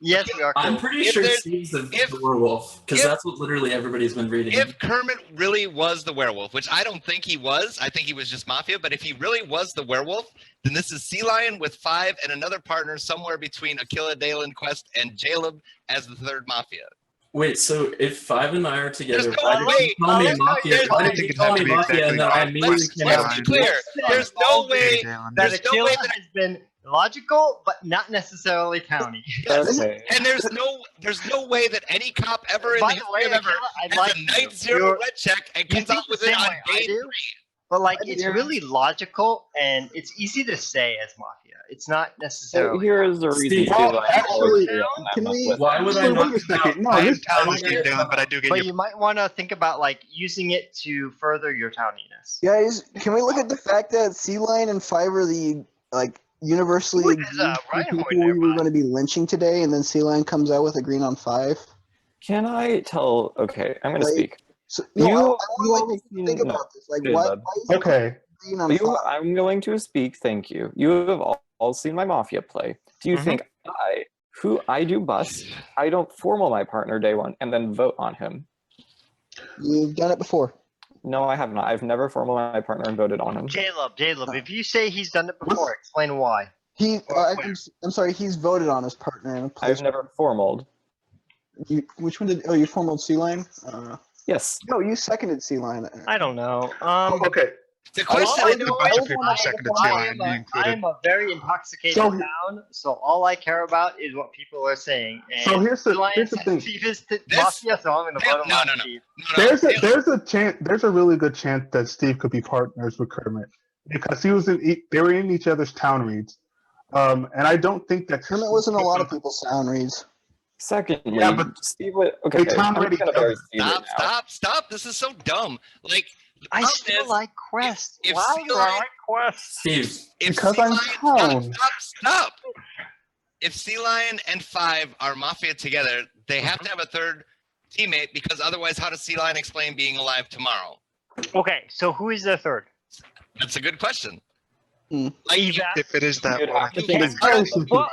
Yes, we are. I'm pretty sure Steve's the werewolf, because that's what literally everybody's been reading. If Kermit really was the werewolf, which I don't think he was, I think he was just Mafia, but if he really was the werewolf, then this is Sea Lion with 5 and another partner somewhere between Aquila, Dalen, Quest, and Jaleb as the 3rd Mafia. Wait, so if 5 and I are together, There's no why did way. you call me There's no- Mafia? there's Why no- did you call me Mafia and then I immediately came out? Let's be clear. There's no way. That There's no Aquila way that has been logical, but not necessarily towny. Okay. And there's no way that any cop ever in By the the way, history of ever Aquila, I'd has like a you. night 0 You're- red check and You comes think out the with it same on way I day do? 3. But it's really logical and it's easy to say as Mafia. It's not So necessarily. here is the reason. Steve, Sea Lion actually, always on that can we- with Why him. would I not? Wait a second. No, I am this telling Steve Dalen, but I do get But you. you might want to think about using it to further your towniness. Guys, can we look at the fact that Sea Lion and 5 are the universally What agreed is, two Ryan people Hoyt we were nearby? going to be lynching today, and then Sea Lion comes out with a green on 5? Can I tell? Okay, I'm going to Like, speak. So, no, You- I you want always to think no. about this. Like, Good, why bud. is it Okay. green on 5? I'm going to speak. Thank you. You have all seen my Mafia play. Do you think I who I do bust. I don't formal my partner day one and then vote on him. You've done it before. No, I have not. I've never formal my partner and voted on him. Caleb, if you say he's done it before, explain why. I'm sorry, he's voted on his partner in a place. I've never formaled. Which one did? Oh, you formaled Sea Lion. Yes. No, you seconded Sea Lion. I don't know. Okay. The question is, a bunch of people seconded Sea Lion, me I included. am a very intoxicated So- town, so all I care about is what people are saying. And So here's the thing. Mafia, so I'm in the bottom No. There's a chance. There's a really good chance that Steve could be partners with Kermit because they were in each other's town reads, and I don't think that Kermit was in a lot of people's sound reads. Secondly, Yeah, but Steve would. Okay, they town I'm read each gonna bury other. Steve right now. Stop! This is so dumb. Like, the I problem still is, like Quest. if Why Sea do I Lion- like Quest? Steve, if Because Sea I'm Lion- town. Stop! If Sea Lion and 5 are Mafia together, they have to have a third teammate because otherwise, how does Sea Lion explain being alive tomorrow? Okay, so who is the third? That's a good question. Hmm. Like, If it is that You'd one. have to think it's Well, brought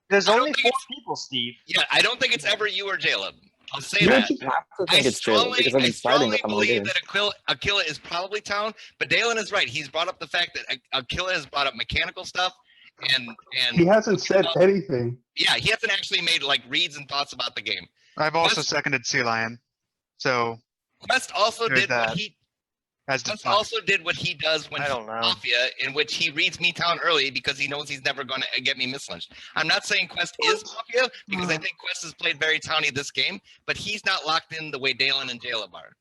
there's I don't only think 4 it's- people, Steve. Yeah, I don't think it's ever you or Jaleb. I'll say You that. You have to think it's Jalen because I've been siding with him all believe game. that Aquila is probably town, but Dalen is right. He's brought up the fact that Aquila has brought up mechanical stuff, and He hasn't said anything. yeah, he hasn't actually made like reads and thoughts about the game. I've also Quest- seconded Sea Lion. So Quest also There's did what that. he as Quest defined. also did what he does when I he's don't know. Mafia, in which he reads me town early because he knows he's never going to get me mislynched. I'm not saying Quest is Mafia because I think Quest has played very towny this game, but he's not locked in the way Dalen and Jaleb are.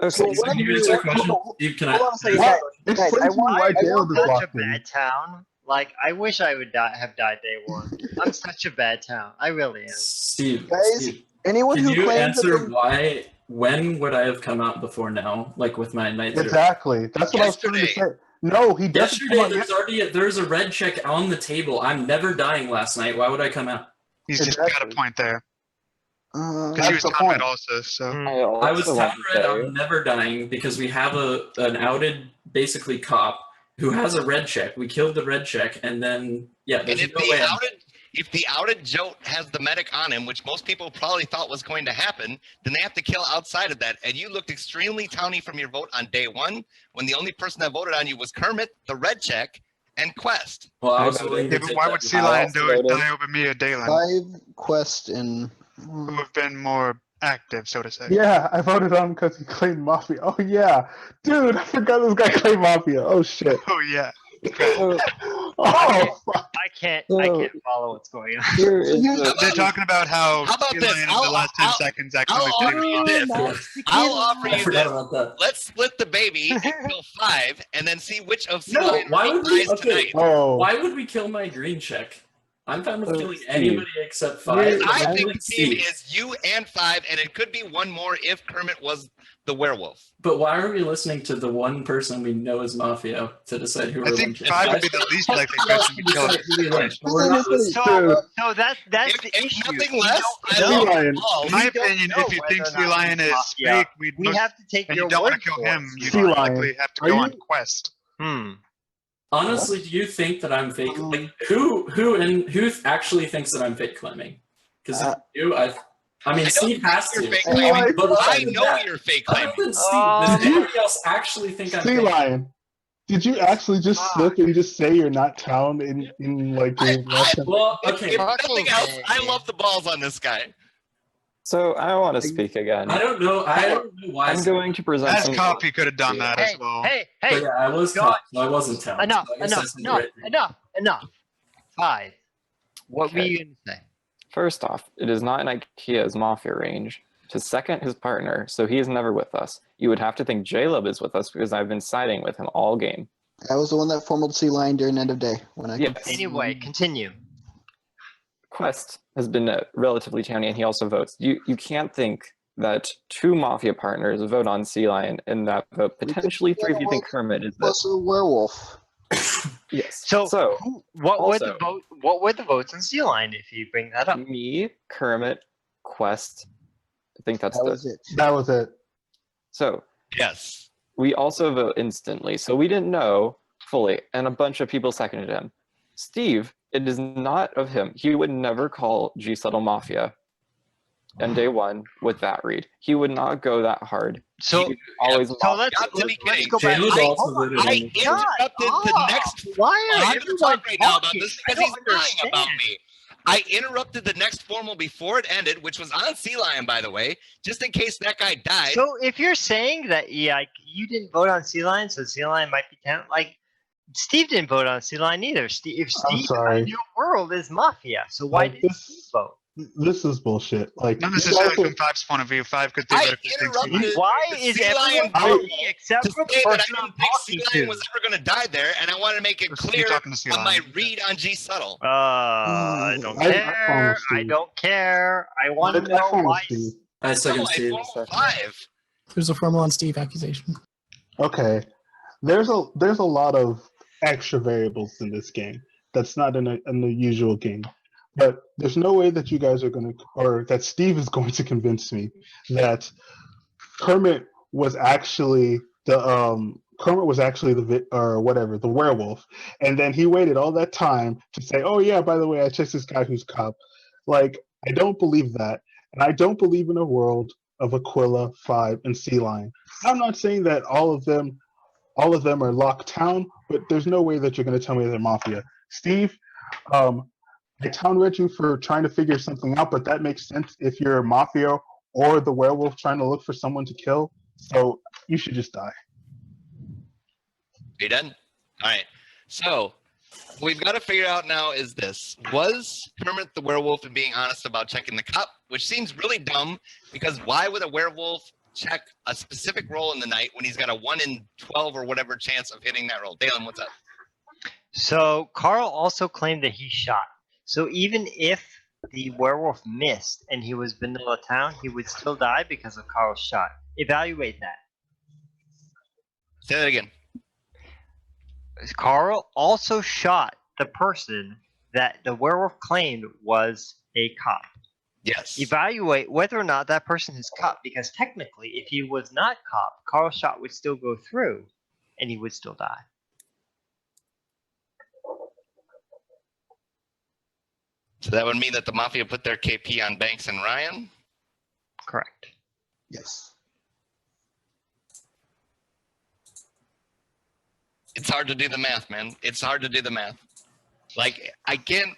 Okay, Steve, can you answer a question? Steve, can I? Hold on a second. What? Guys, Explain I to me want- why I Dale want is Such a locked in. bad town. Like, I wish I would have died day one. I'm such a bad town. I really am. Steve, Guys, Steve, Anyone can who you claims answer that why? When would I have come out before now? Like with my night zero? Exactly. That's what I was trying to say. No, he doesn't. Yesterday, there's a red check on the table. I'm never dying last night. Why would I come out? He's just got a point there. Because he was Conrad also, so. I was town red. I'm never dying because we have an outed basically cop who has a red check. We killed the red check, and then yeah, And there's if no the way. outed Jote has the medic on him, which most people probably thought was going to happen, then they have to kill outside of that. And you looked extremely towny from your vote on day one, when the only person that voted on you was Kermit, the red check, and Quest. Well, I was willing Yeah, to but take why that would risk. Sea Lion die over me or Dalen? 5 Quest and Who have been more active, so to say. Yeah, I voted on him because he claimed Mafia. Oh yeah, dude, I forgot this guy claimed Mafia. Oh shit. Oh yeah. Oh fuck. I can't follow what's going on. They're talking about how Sea this? Lion in the last 10 seconds actually I'll offer you this. I'll offer I you forgot this. about that. Let's split the baby and kill 5, and then see which of Sea No, Lion why would we? dies Okay, tonight. Oh. why would we kill my green check? I'm fine with killing Steve. anybody except I 5. think I'm the with team Steve. is you and 5, and it could be one more if Kermit was the werewolf. But why are we listening to the one person we know is Mafia to decide who I we're think linking? 5 would be the least likely person to kill in this situation. We're not listening. So that's the If issue. nothing We less, don't I know. love Lion. balls. In my We don't opinion, know if you think whether or Sea not Lion he's is Mafia. fake, We have to take and your you don't want word to kill for him, it. you Sea don't Lion. likely have to Are go you- on Quest. Honestly, do you think that I'm fake? Like, who actually thinks that I'm fake claiming? Because if you do, I mean, Steve has to. You're fake I mean, claiming. but I other than know that, you're fake other claiming. than Steve, does anybody else actually think I'm Sea fake? Lion. Did you actually just slip and just say you're not town in like your last time? Well, If okay. nothing else, I love the balls on this guy. So I want to speak again. I don't know. I don't know why. I'm going to present As some. cop, he could have done that as well. Hey, But yeah, I was God. top, so I wasn't town. enough, so I guess I enough, said enough, right. enough. 5. What were Okay. you gonna say? First off, it is not in IKEA's Mafia range to second his partner, so he is never with us. You would have to think Jaleb is with us because I've been siding with him all game. I was the one that formaled Sea Lion during end of day when I. Yes. Anyway, continue. Quest has been relatively towny, and he also votes. You can't think that 2 Mafia partners vote on Sea Lion, and that vote potentially 3 if you think Kermit is Plus this. a werewolf. Yes. So, what were the also- What were the votes on Sea Lion? If you bring that up, Me, Kermit, Quest. I think that's That the. was it. That was it. So Yes. we also vote instantly, so we didn't know fully, and a bunch of people seconded him. Steve, it is not of him. He would never call G Subtle Mafia. And day one with that read, he would not go that hard. So, always so let's go back. I interrupted the next. Why are I'm going to talk right now about this because he's lying understand. about me. I interrupted the next formal before it ended, which was on Sea Lion, by the way, just in case that guy died. So if you're saying that, like, you didn't vote on Sea Lion, so Sea Lion might be 10, like, Steve didn't vote on Sea Lion either. If Steve in the world is Mafia, so why did Steve vote? This is bullshit. Like, Not necessarily from Five's point of view. Five could theoretically think. Why is everyone voting except for the that I person I'm didn't think talking Sea Lion to? was ever going to die there, and I wanted to make it clear talking to Sea on my Lion. read on G Subtle. I don't I care. follow I Steve. don't care. I want to I know follow why. Steve. I second No, Steve. I formal 5. There's a formal on Steve accusation. Okay, there's a lot of extra variables in this game that's not in the usual game. But there's no way that you guys are going to, or that Steve is going to convince me that Kermit was actually the werewolf, and then he waited all that time to say, "Oh yeah, by the way, I checked this guy who's cop." Like, I don't believe that, and I don't believe in a world of Aquila, Five, and Sea Lion. I'm not saying that all of them are locked down, but there's no way that you're going to tell me they're Mafia. Steve, I town read you for trying to figure something out, but that makes sense if you're a Mafia or the werewolf trying to look for someone to kill. So you should just die. You done? All right. So what we've got to figure out now is this. Was Kermit the werewolf and being honest about checking the cup, which seems really dumb because why would a werewolf check a specific roll in the night when he's got a 1 in 12 or whatever chance of hitting that roll? Dalen, what's up? So Carl also claimed that he shot. So even if the werewolf missed and he was vanilla town, he would still die because of Carl's shot. Evaluate that. Say that again. Carl also shot the person that the werewolf claimed was a cop. Yes. Evaluate whether or not that person is cop, because technically, if he was not cop, Carl's shot would still go through, and he would still die. So that would mean that the Mafia put their KP on Banks and Ryan? Correct. Yes. It's hard to do the math, man. It's hard to do the math. Like, I can't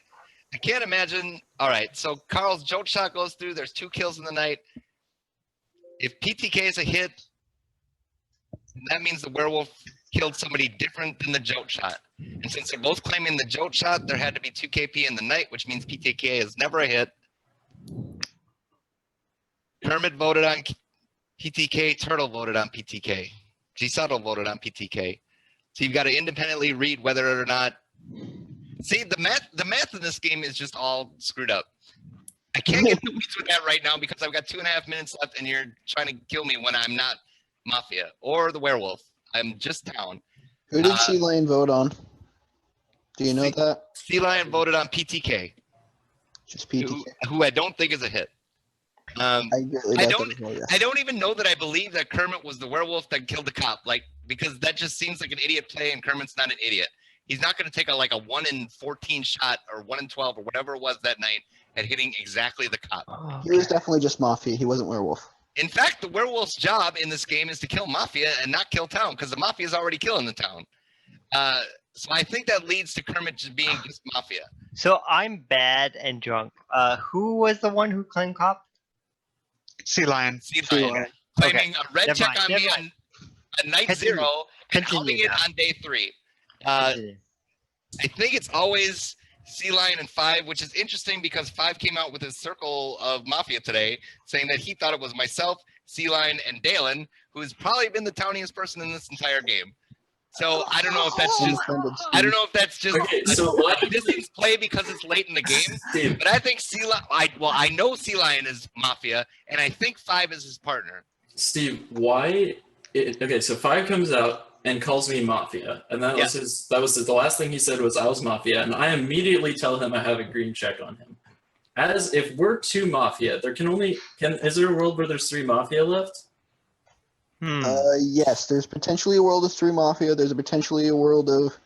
imagine. All right, so Carl's jolt shot goes through. There's 2 kills in the night. If PTK is a hit, that means the werewolf killed somebody different than the jolt shot. And since they're both claiming the jolt shot, there had to be 2 KP in the night, which means PTK is never a hit. Kermit voted on PTK. Turtle voted on PTK. G Subtle voted on PTK. So you've got to independently read whether or not. See, the math in this game is just all screwed up. I can't get in the weeds with that right now because I've got 2.5 minutes left, and you're trying to kill me when I'm not Mafia or the werewolf. I'm just town. Who did Sea Lion vote on? Do you know that? Sea Lion voted on PTK. Just PTK. Who I don't think is a hit. I don't even know that I believe that Kermit was the werewolf that killed the cop. Like, because that just seems like an idiot play, and Kermit's not an idiot. He's not going to take a 1 in 14 shot or 1 in 12 or whatever it was that night at hitting exactly the cop. He was definitely just Mafia. He wasn't werewolf. In fact, the werewolf's job in this game is to kill Mafia and not kill town, because the Mafia is already killing the town. So I think that leads to Kermit just being just Mafia. So I'm bad and drunk. Who was the one who claimed cop? Sea Lion. Sea Lion. Claiming a red check on me on night 0 and holding it on day 3. I think it's always Sea Lion and 5, which is interesting because 5 came out with his circle of Mafia today, saying that he thought it was myself, Sea Lion, and Dalen, who's probably been the towniest person in this entire game. So I don't know if that's just Okay, so a distance play because it's late in the game. But I think I know Sea Lion is Mafia, and I think 5 is his partner. Steve, why? Okay, so 5 comes out and calls me Mafia, and that was the last thing he said was I was Mafia, and I immediately tell him I have a green check on him. As if we're 2 Mafia, is there a world where there's 3 Mafia left? Yes, there's potentially a world of 3 Mafia. There's potentially a world of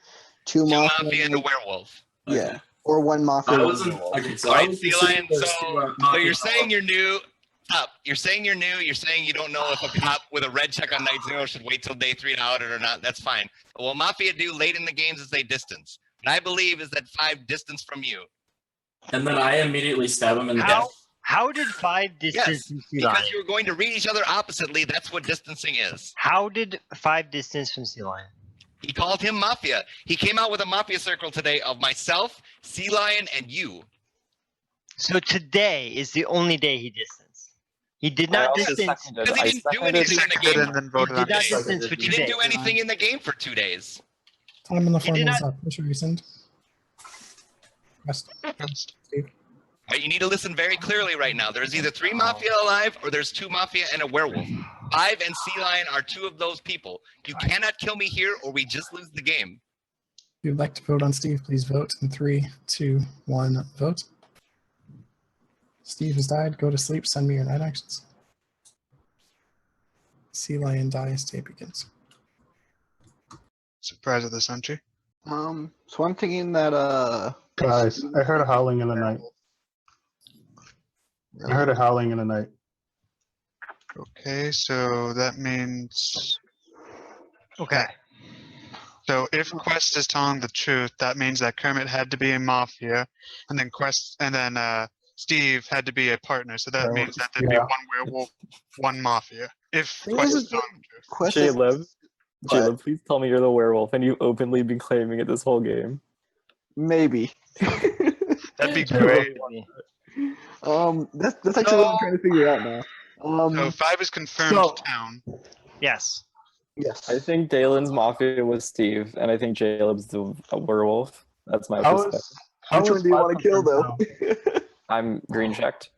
2 Mafia. Mafia and a werewolf. Yeah. Or one Mafia. I one wasn't werewolf. okay. So All I right, was Sea assuming Lion. there's So, two, so you're Mafia saying you're new. Stop. You're saying you're new. You're saying you don't know if a cop with a red check on night 0 should wait till day 3 to audit or not. That's fine. But what Mafia do late in the games is they distance. What I believe is that 5 distance from you. And then I immediately stab him in the neck. How did 5 distance Yes, from Sea Lion? because you were going to read each other oppositely. That's what distancing is. How did 5 distance from Sea Lion? He called him Mafia. He came out with a Mafia circle today of myself, Sea Lion, and you. So today is the only day he distanced. He did I not also distance. seconded- Because he I didn't do seconded- anything in the game. And then voted He on did not it. distance for He 2 didn't days. do anything in the game for 2 days. Time on the He did form is not- up. Push resend. Rest. Steve. All right, you need to listen very clearly right now. There's either 3 Mafia alive or there's 2 Mafia and a werewolf. 5 and Sea Lion are 2 of those people. You cannot kill me here or we just lose the game. If you'd like to vote on Steve, please vote in 3, 2, 1, vote. Steve has died. Go to sleep. Send me your night actions. Sea Lion dies. Day begins. Surprise of the century. So I'm thinking that Guys, I heard a howling in the night. I heard a howling in the night. Okay, so that means. Okay. So if Quest is telling the truth, that means that Kermit had to be a Mafia, and then Steve had to be a partner. So that means that there'd be Yeah. 1 werewolf, 1 Mafia. If Thing Quest is, is telling the truth. Quest is- Caleb, please tell me you're the werewolf and you've openly been claiming it this whole game. Maybe. That'd be great. That's actually what I'm trying to figure out now. So 5 is confirmed so- town. Yes. Yes. I think Dalen's Mafia was Steve, and I think Caleb's a werewolf. That's my How perspective. is- how Which one is do you five want to kill, though? confirmed I'm green checked.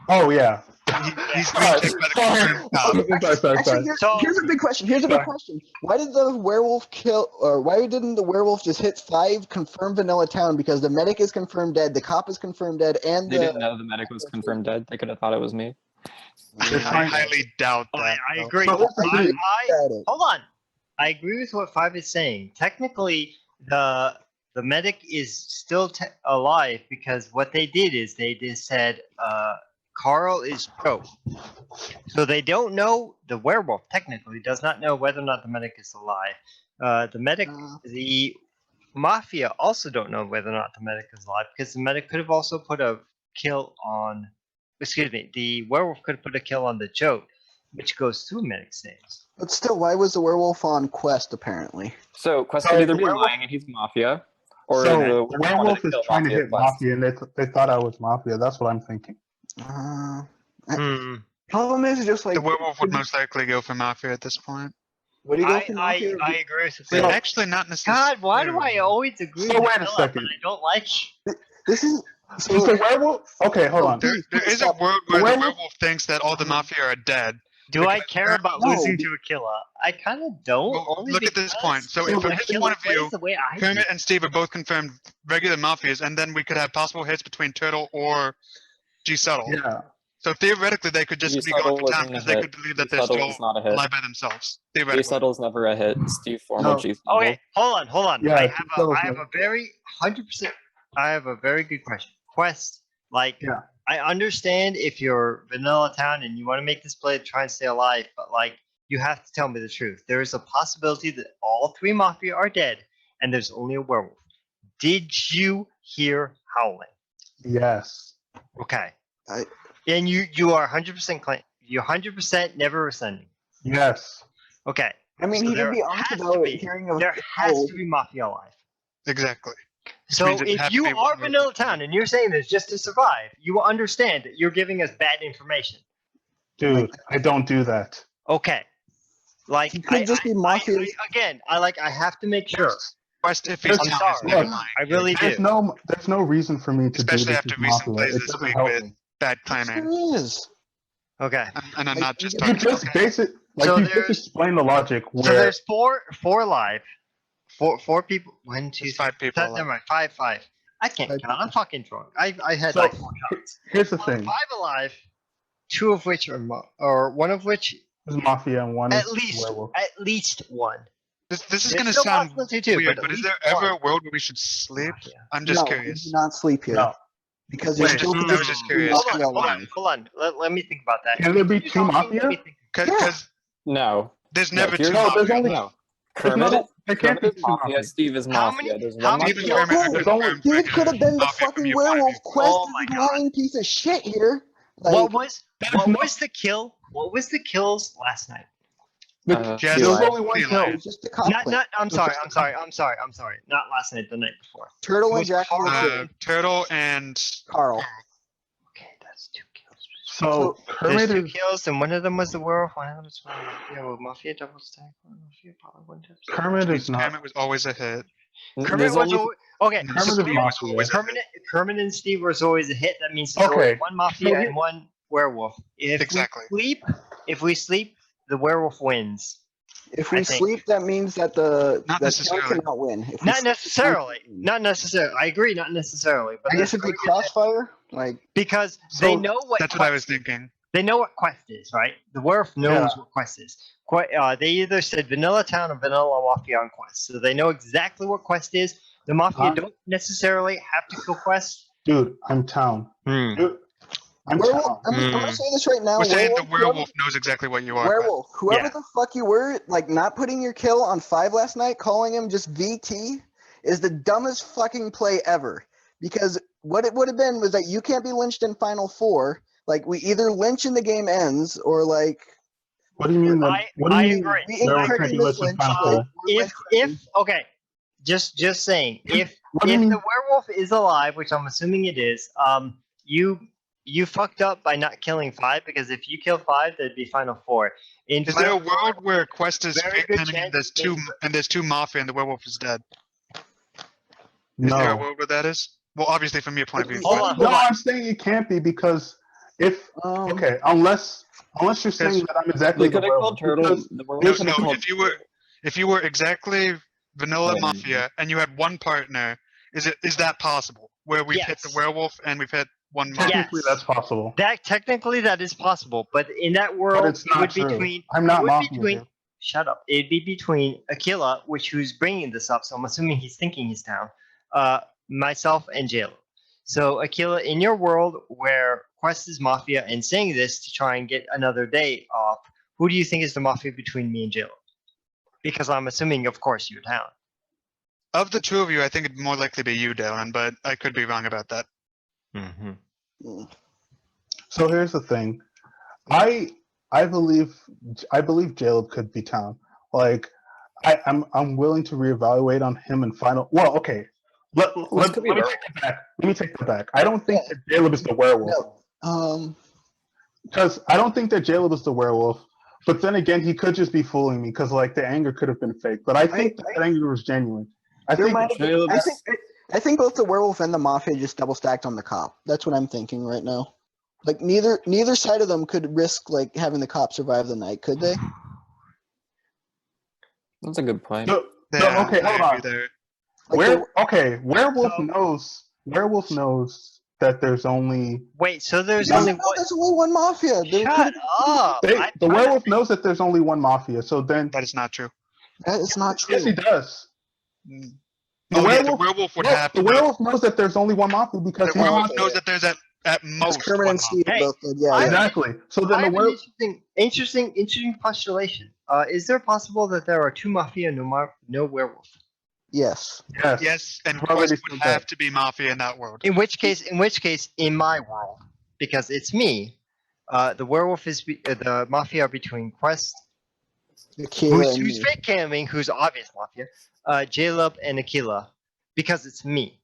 Oh yeah. He's being checked by the confirmed cop. Actually, here's a big question. Here's a big question. Why did the werewolf kill, or why didn't the werewolf just hit 5 confirmed vanilla town? Because the medic is confirmed dead, the cop is confirmed dead, and They didn't know the medic was confirmed dead. They could have thought it was me. I highly doubt that. I though. agree. So let's agree. Hold on. I agree with what 5 is saying. Technically, the medic is still alive because what they did is they just said Carl is Joe. So they don't know, the werewolf technically does not know whether or not the medic is alive. The Mafia also don't know whether or not the medic is alive because the medic could have also put a kill on, the werewolf could have put a kill on the Joe, which goes through medic saves. But still, why was the werewolf on Quest, apparently? So Quest So could either the be werewolf- lying and he's Mafia, or So the the wanted werewolf is kill trying to hit Quest. Mafia, and they thought I was Mafia. That's what I'm thinking. Problem is just like The werewolf would most likely go for Mafia at this point. What do you go for Mafia? I agree with But Phil. actually, not necessarily. God, why do I always agree So with wait a Philip, second. and I don't like This is So the werewolf. Okay, hold on. There is a world The where the werewolf- werewolf thinks that all the Mafia are dead. Do I care about No. losing to a killer? I kind of don't. Well, only look at this because point. So if if a from his killer point of plays view, the way I do, Kermit and Steve are both confirmed regular Mafias, and then we could have possible hits between Turtle or G Subtle. Yeah. So theoretically, they could just G be going Subtle for town wasn't a because they hit. could believe that G they're Subtle still was not a hit. alive by themselves. G Theoretically. Subtle's never a hit. Steve formal No. G Subtle. okay, hold on. Yeah, I G have Suttle's a never- very 100%. I have a very good question. Quest, like, Yeah. I understand if you're Vanilla Town and you want to make this play to try and stay alive, but like, you have to tell me the truth. There is a possibility that all 3 Mafia are dead, and there's only a werewolf. Did you hear howling? Yes. Okay. And you are 100% claim. You're 100% never rescinding. Yes. Okay. I mean, So he did there be honest has to about be- hearing of There has to be Mafia alive. Exactly. So means it if has to you be are one Vanilla Town and you're saying this just to survive, you will understand that you're giving us bad information. Dude, I don't do that. Okay. Like He could just be Mafia. I have to make sure. Quest if he's I'm town is sorry. never Look, lying. I really There's do. no reason for me to Especially do this after with recent Mafia. plays It this doesn't week help with me. bad claiming. There is. Okay. And I'm not just You talking just about basic, like So you just there's- explain the logic So where there's four live. Four people. 1, 2, There's 5 people. Never mind. Five. I can't count. I'm fucking drunk. I had So, like 4 shots. here's the 5 thing. alive. 2 of which are or one of which There's Mafia and one at is least werewolf. at least one. This is There's gonna still sound possibility too, weird, but but at is there least ever one. a world where we should sleep? I'm just No, we curious. do not sleep here. No. Because Wait, there's still I was just curious. Hold on. Let me think about that. Can there be Continue two talking, let Mafia? me think. Because No. there's No, never if you're- two No, there's Mafia. only No. there's Kermit, no, there can't be Kermit is two Mafia, Mafia. Steve is How Mafia. many- There's how one many Mafia. Steve and Kermit are No, confirmed dude like could have been the Mafia from fucking your point of werewolf. view. Quest Oh is my a God. lying piece of shit here. What Like, was the kill? What was the kills last night? There Jazz was Lion. only one Sea kill. Lion. it's just a cop plant. I'm sorry. Not last night, the night before. Turtle and was Jack Carl- Turtle and Carl. Okay, that's 2 kills. So There's Kermit 2 is kills, and one of them was the werewolf, one of them was Mafia double stack, Mafia power one tap. Kermit is not. Kermit was always a hit. Kermit There's was only okay. Kermit so is Mafia. Kermit and Steve was always a hit. That means there's only Okay. one Mafia and one werewolf. Exactly. If we sleep, the werewolf wins. If we I think. sleep, that means that the Not the necessarily. town cannot win. If we Not sleep, necessarily. Not necessarily. I agree. Not necessarily. But I guess there's it'd be a very good chance- crossfire. Like, because So they know what. That's what I was Quest is. thinking. They know what Quest is, right? The werewolf knows Yeah. what Quest is. They either said Vanilla Town or Vanilla Mafia on Quest, so they know exactly what Quest is. The Mafia don't necessarily have to kill Quest. Dude, I'm town. Dude, I'm werewolf. town. I'm gonna say this right now. We're saying the Werewolf, werewolf knows exactly what you are. werewolf, whoever Yeah. the fuck you were, like not putting your kill on 5 last night, calling him just VT, is the dumbest fucking play ever. Because what it would have been was that you can't be lynched in Final 4. Like, we either lynch and the game ends, or like What do you mean? I What do you mean? agree. we Werewolf incorrectly can't be listed mislynch. Final Four? If okay, just saying, if What do you if mean? the werewolf is alive, which I'm assuming it is, you fucked up by not killing 5, because if you kill 5, there'd be Final 4. Is there a world where Quest is very fake good planning and chance there's two Mafia and the werewolf is dead? Is there a No. world where that is? Well, obviously from your point of view. Hold but- on. No, I'm saying it can't be because if okay, unless you're saying that I'm exactly They the could have called werewolf. Turtle. because The No, werewolf could have no. called. If you were exactly vanilla Um, Mafia and you had one partner, is that possible? Where we've hit the Yes. werewolf and we've hit one Mafia? Technically, that's possible. Technically that is possible, but in that world, But it's it would not be true. between. I'm not it would Mafia. be between. Dude. Shut up. It'd be between Aquila, who's bringing this up, so I'm assuming he's thinking he's down. Myself and JLo. So Aquila, in your world where Quest is Mafia and saying this to try and get another day off, who do you think is the Mafia between me and JLo? Because I'm assuming, of course, you're down. Of the two of you, I think it'd more likely be you, Dylan, but I could be wrong about that. Mm-hmm. So here's the thing, I believe Jaleb could be town. Like I'm willing to reevaluate on him in final. Well, okay. Let me take that back. Let me take that back. I don't think that Jaleb is the werewolf. No. Because I don't think that Jaleb is the werewolf. But then again, he could just be fooling me because like the anger could have been fake. But I think that anger was genuine. I think I think both the werewolf and the Mafia just double stacked on the cop. That's what I'm thinking right now. Like neither side of them could risk like having the cop survive the night, could they? That's a good point. No, okay, hold on. Werewolf knows that there's only. Wait, so there's only one Mafia. Shut up! The werewolf knows that there's only one Mafia, so then that is not true. That is not true. Yes, he does. The werewolf would have to. The werewolf knows that there's only one Mafia because The werewolf knows that there's at most Kermit one and Steve Mafia. both did, yeah. Exactly. So then I the have werewolf. an interesting postulation. Is there possible that there are 2 Mafia, no werewolf? Yes. Yes, and Probably Quest would have to be Mafia in that world. In which case, in my world, because it's me, the werewolf is the Mafia are between Quest, who's fake camming, who's obvious Mafia, Jaleb and Aquila, because it's me.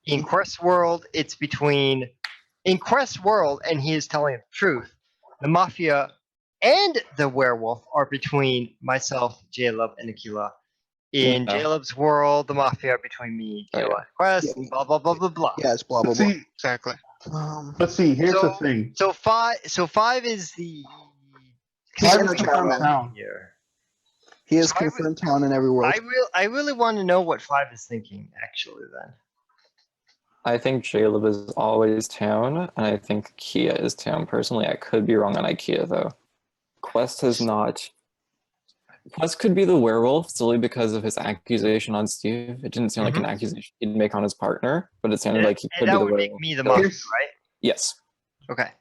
In Quest world, it's between. In Quest world, and he is telling the truth, the Mafia and the werewolf are between myself, Jaleb, and Aquila. In Jaleb's world, the Mafia are between me, Aquila, Quest, blah blah blah blah blah. Yeah, it's blah blah blah. See, exactly. But see, here's the thing. So 5 is the. He's in the town. Here. He is confirmed town in every world. I really want to know what 5 is thinking. Actually, then. I think Jaleb is always town, and I think Kia is town. Personally, I could be wrong on IKEA though. Quest has not Quest could be the werewolf solely because of his accusation on Steve. It didn't sound like an accusation he'd make on his partner, but it sounded like he could And be that the would make werewolf. me the Mafia, right? Yes, Okay.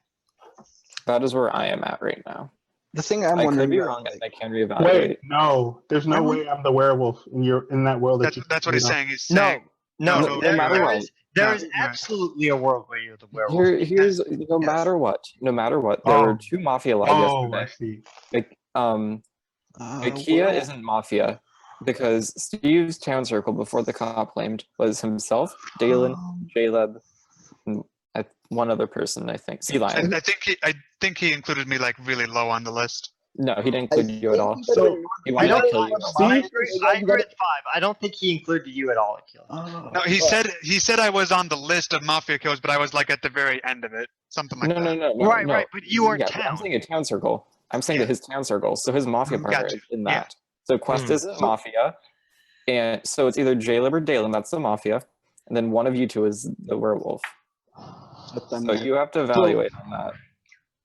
that is where I am at right now. The thing I'm I wondering could be about, wrong, and I can reevaluate. Wait, no, there's no way I'm the werewolf in that world. That's what he's saying. He's No, saying no matter what. there is absolutely a world where you're the werewolf. Here's no matter what, there were two Mafia live yesterday. I see. Like, IKEA isn't Mafia because Steve's town circle before the cop claimed was himself, Dalen, Jaleb, and one other person, I think. Sea Lion. I think he included me like really low on the list. No, he didn't include you at all. So he wanted to kill you. I agree at 5. I don't think he included you at all, Akil. No, he said I was on the list of Mafia kills, but I was like at the very end of it, something like that. No. Right, but you weren't Yeah, town. I'm saying a town circle. I'm saying that his town circle. So his Mafia partner is in that. So Quest isn't Mafia. And so it's either Jaleb or Dalen, that's the Mafia. And then one of you two is the werewolf. So you have to evaluate on that.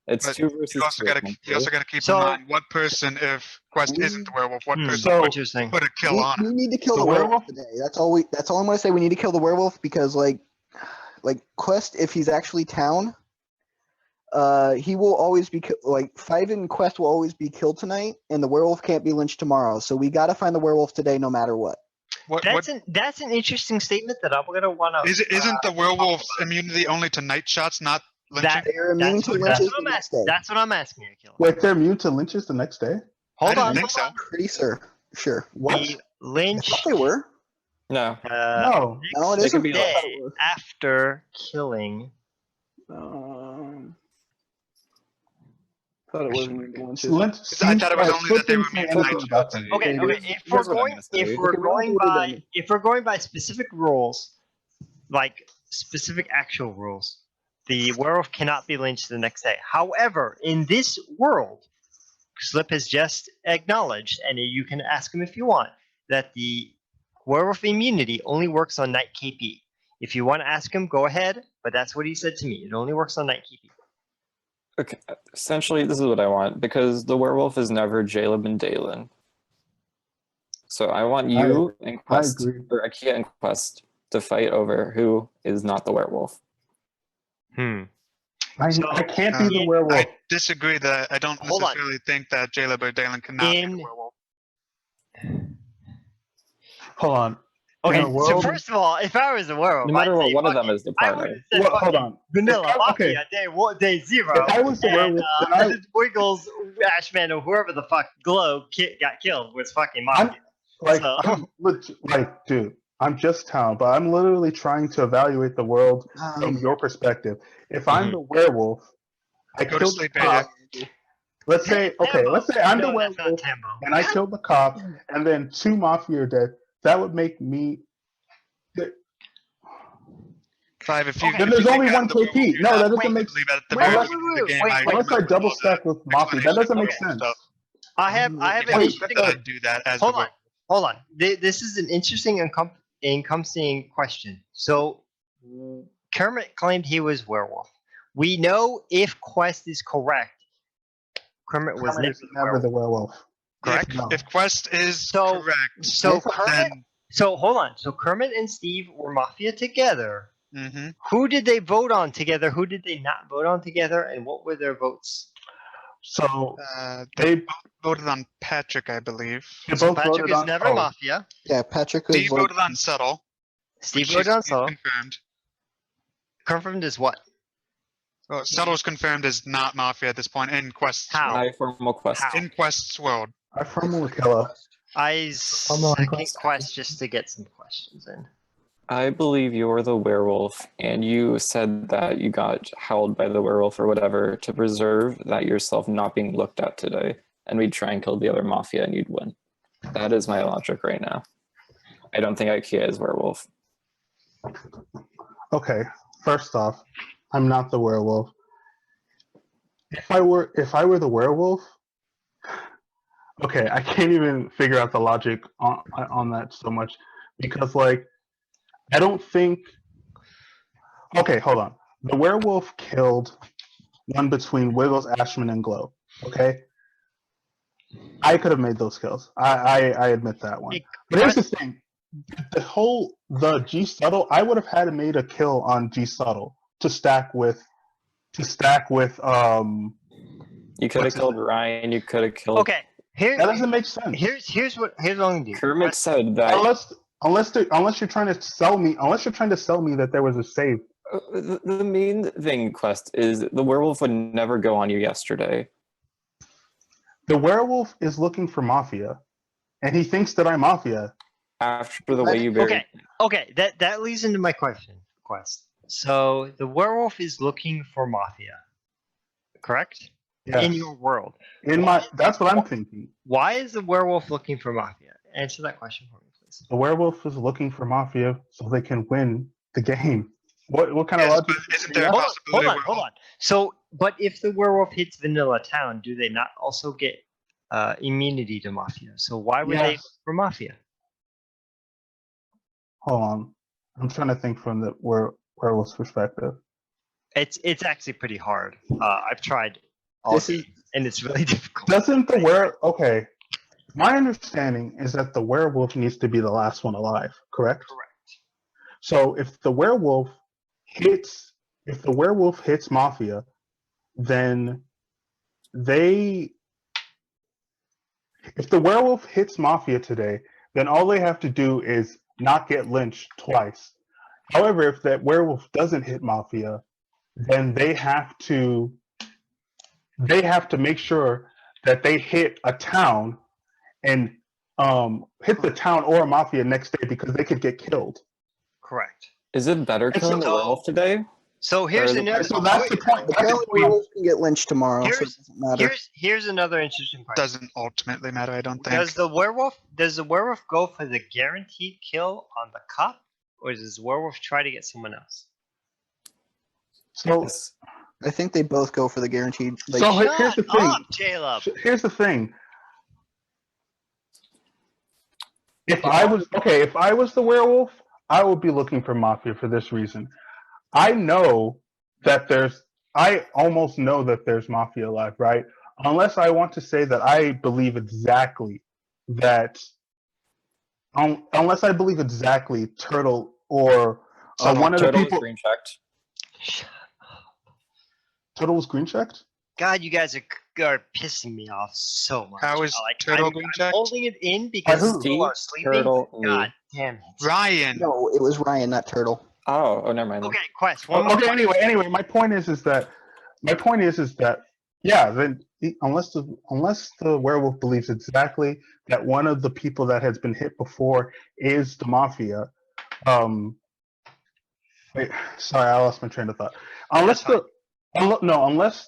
It's But 2 versus 2. You also got to keep in mind what person, if Quest isn't the werewolf, what person would put a kill on we it. need to kill the werewolf today. That's all I'm gonna say. We need to kill the werewolf because like Quest, if he's actually town, he will always be like Five and Quest will always be killed tonight, and the werewolf can't be lynched tomorrow. So we got to find the werewolf today, no matter what. That's an interesting statement that I'm gonna want to. Isn't the werewolf's immunity only to night shots, not lynching? They're immune to lynches the next day. That's what I'm asking, Akil. Wait, they're immune to lynches the next day? Hold on. Pretty sure. The lynch. I thought they were. No. No, it Next isn't. day after killing. Thought it wasn't lynches. I thought it was only that they were immune to night shots. Okay. If we're going by specific rules, like specific actual rules, the werewolf cannot be lynched the next day. However, in this world, Slip has just acknowledged, and you can ask him if you want, that the werewolf immunity only works on night KP. If you want to ask him, go ahead, but that's what he said to me. It only works on night KP. Okay, essentially, this is what I want, because the werewolf is never Jaleb and Dalen. So I want you and Quest, or IKEA and Quest, to fight over who is not the werewolf. I can't be the werewolf. I disagree that I don't necessarily think that Jaleb or Dalen cannot be the werewolf. Hold on. Okay, so first of all, if I was a werewolf, no matter I'd what, say one of them is the partner. Hold on. Vanilla Mafia, day 0. If I was the werewolf, Wiggles, Ashman, or whoever the fuck Glow got killed was fucking Mafia. Dude, I'm just town, but I'm literally trying to evaluate the world from your perspective. If I'm the werewolf, I Go to killed the sleep, cop. Let's say I'm the werewolf and I killed the cop, and then 2 Mafia are dead. That would make me. Five. If you Then there's only one KP. No, that doesn't make sense. Unless I double stack with Mafia, that doesn't make sense. I have an interesting. Do that as Hold on. This is an interesting encompassing question. So, Kermit claimed he was werewolf. We know if Quest is correct, Kermit was never the werewolf. Correct. If Quest is correct, so hold on. So Kermit and Steve were Mafia together. Mm-hmm. Who did they vote on together? Who did they not vote on together? And what were their votes? So they both voted on Patrick, I believe. So Patrick is never Mafia. Yeah, Patrick was. Steve voted on Subtle. Steve voted on Subtle. Confirmed. Confirmed as what? Well, Subtle's confirmed as not Mafia at this point in Quest's How? world. Formal Quest. In Quest's world. I formal killer. I second Quest just to get some questions in. I believe you're the werewolf, and you said that you got howled by the werewolf or whatever to preserve that yourself not being looked at today, and we'd try and kill the other Mafia and you'd win. That is my logic right now. I don't think IKEA is werewolf. Okay, first off, I'm not the werewolf. If I were the werewolf, okay, I can't even figure out the logic on that so much because I don't think. Okay, hold on. The werewolf killed one between Wiggles, Ashman, and Glow. Okay. I could have made those kills. I admit that one. But here's the thing: the G subtle, I would have had to made a kill on G subtle to stack with. You could have killed Ryan. You could have killed. Okay, here that doesn't make sense. Here's what I'm gonna do. Kermit said that. Unless you're trying to sell me that there was a save. The main thing, Quest, is the werewolf would never go on you yesterday. The werewolf is looking for Mafia, and he thinks that I'm Mafia. After the way you buried. Okay. That leads into my question, Quest. So the werewolf is looking for Mafia, correct? Yes. In your world. That's what I'm thinking. Why is the werewolf looking for Mafia? Answer that question for me, please. The werewolf is looking for Mafia so they can win the game. What kind of logic? Isn't there a possibility? Hold on. So, but if the werewolf hits Vanilla Town, do they not also get immunity to Mafia? So why would they look for Mafia? Hold on, I'm trying to think from the werewolf's perspective. It's actually pretty hard. I've tried all game, and it's really difficult. Doesn't okay? My understanding is that the werewolf needs to be the last one alive. Correct. Correct. So if the werewolf hits Mafia, then if the werewolf hits Mafia today, then all they have to do is not get lynched twice. However, if that werewolf doesn't hit Mafia, then they have to make sure that they hit a town and hit the town or Mafia next day because they could get killed. Correct. Is it better killing the werewolf today? So here's another. So that's the point. The werewolf can get lynched tomorrow, so it doesn't matter. Here's another interesting question. Doesn't ultimately matter, I don't think. Does the werewolf go for the guaranteed kill on the cop, or does the werewolf try to get someone else? So I think they both go for the guaranteed. So here's the thing. Caleb. Here's the thing. If I was the werewolf, I would be looking for Mafia for this reason. I almost know that there's Mafia alive, right? Unless I want to say that I believe exactly that. Unless I believe exactly Turtle or one of the people. Green checked. Turtle was green checked? God, you guys are pissing me off so much. How is Turtle green checked? I'm holding it in because people are sleeping. Turtle, God damn it. Ryan. No, it was Ryan, not Turtle. Oh, never mind. Okay, Quest. Anyway, my point is that yeah, then unless the werewolf believes exactly that one of the people that has been hit before is the Mafia. Wait, sorry, I lost my train of thought. Unless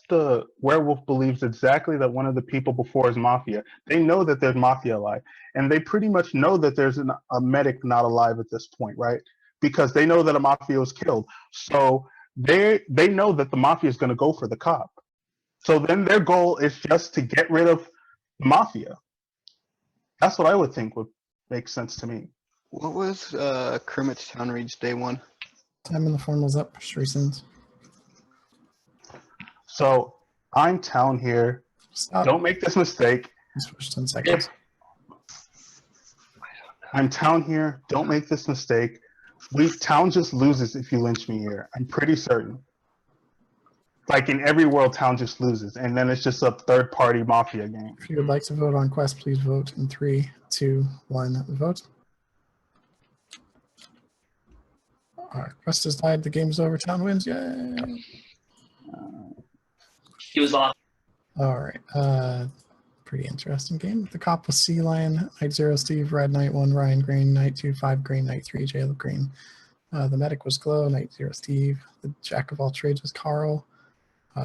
the werewolf believes exactly that one of the people before is Mafia, they know that there's Mafia alive, and they pretty much know that there's a medic not alive at this point, right? Because they know that a Mafia was killed, so they know that the Mafia is going to go for the cop. So then their goal is just to get rid of the Mafia. That's what I would think would make sense to me. What was Kermit's town reads day one? Time in the formal's up. Just resend. So I'm town here. Stop. Don't make this mistake. Just push 10 seconds. I'm town here. Don't make this mistake. Town just loses if you lynch me here. I'm pretty certain. Like in every world, town just loses, and then it's just a third-party Mafia game. If you would like to vote on Quest, please vote in 3, 2, 1. Vote. Quest has died. The game's over. Town wins. Yay! He was off. All right. Pretty interesting game. The cop was Sea Lion, Knight 0, Steve, Red, Knight 1, Ryan, Green, Knight 2, 5, Green, Knight 3, Caleb, Green. The medic was Glow, Knight 0, Steve. The jack of all trades was Carl.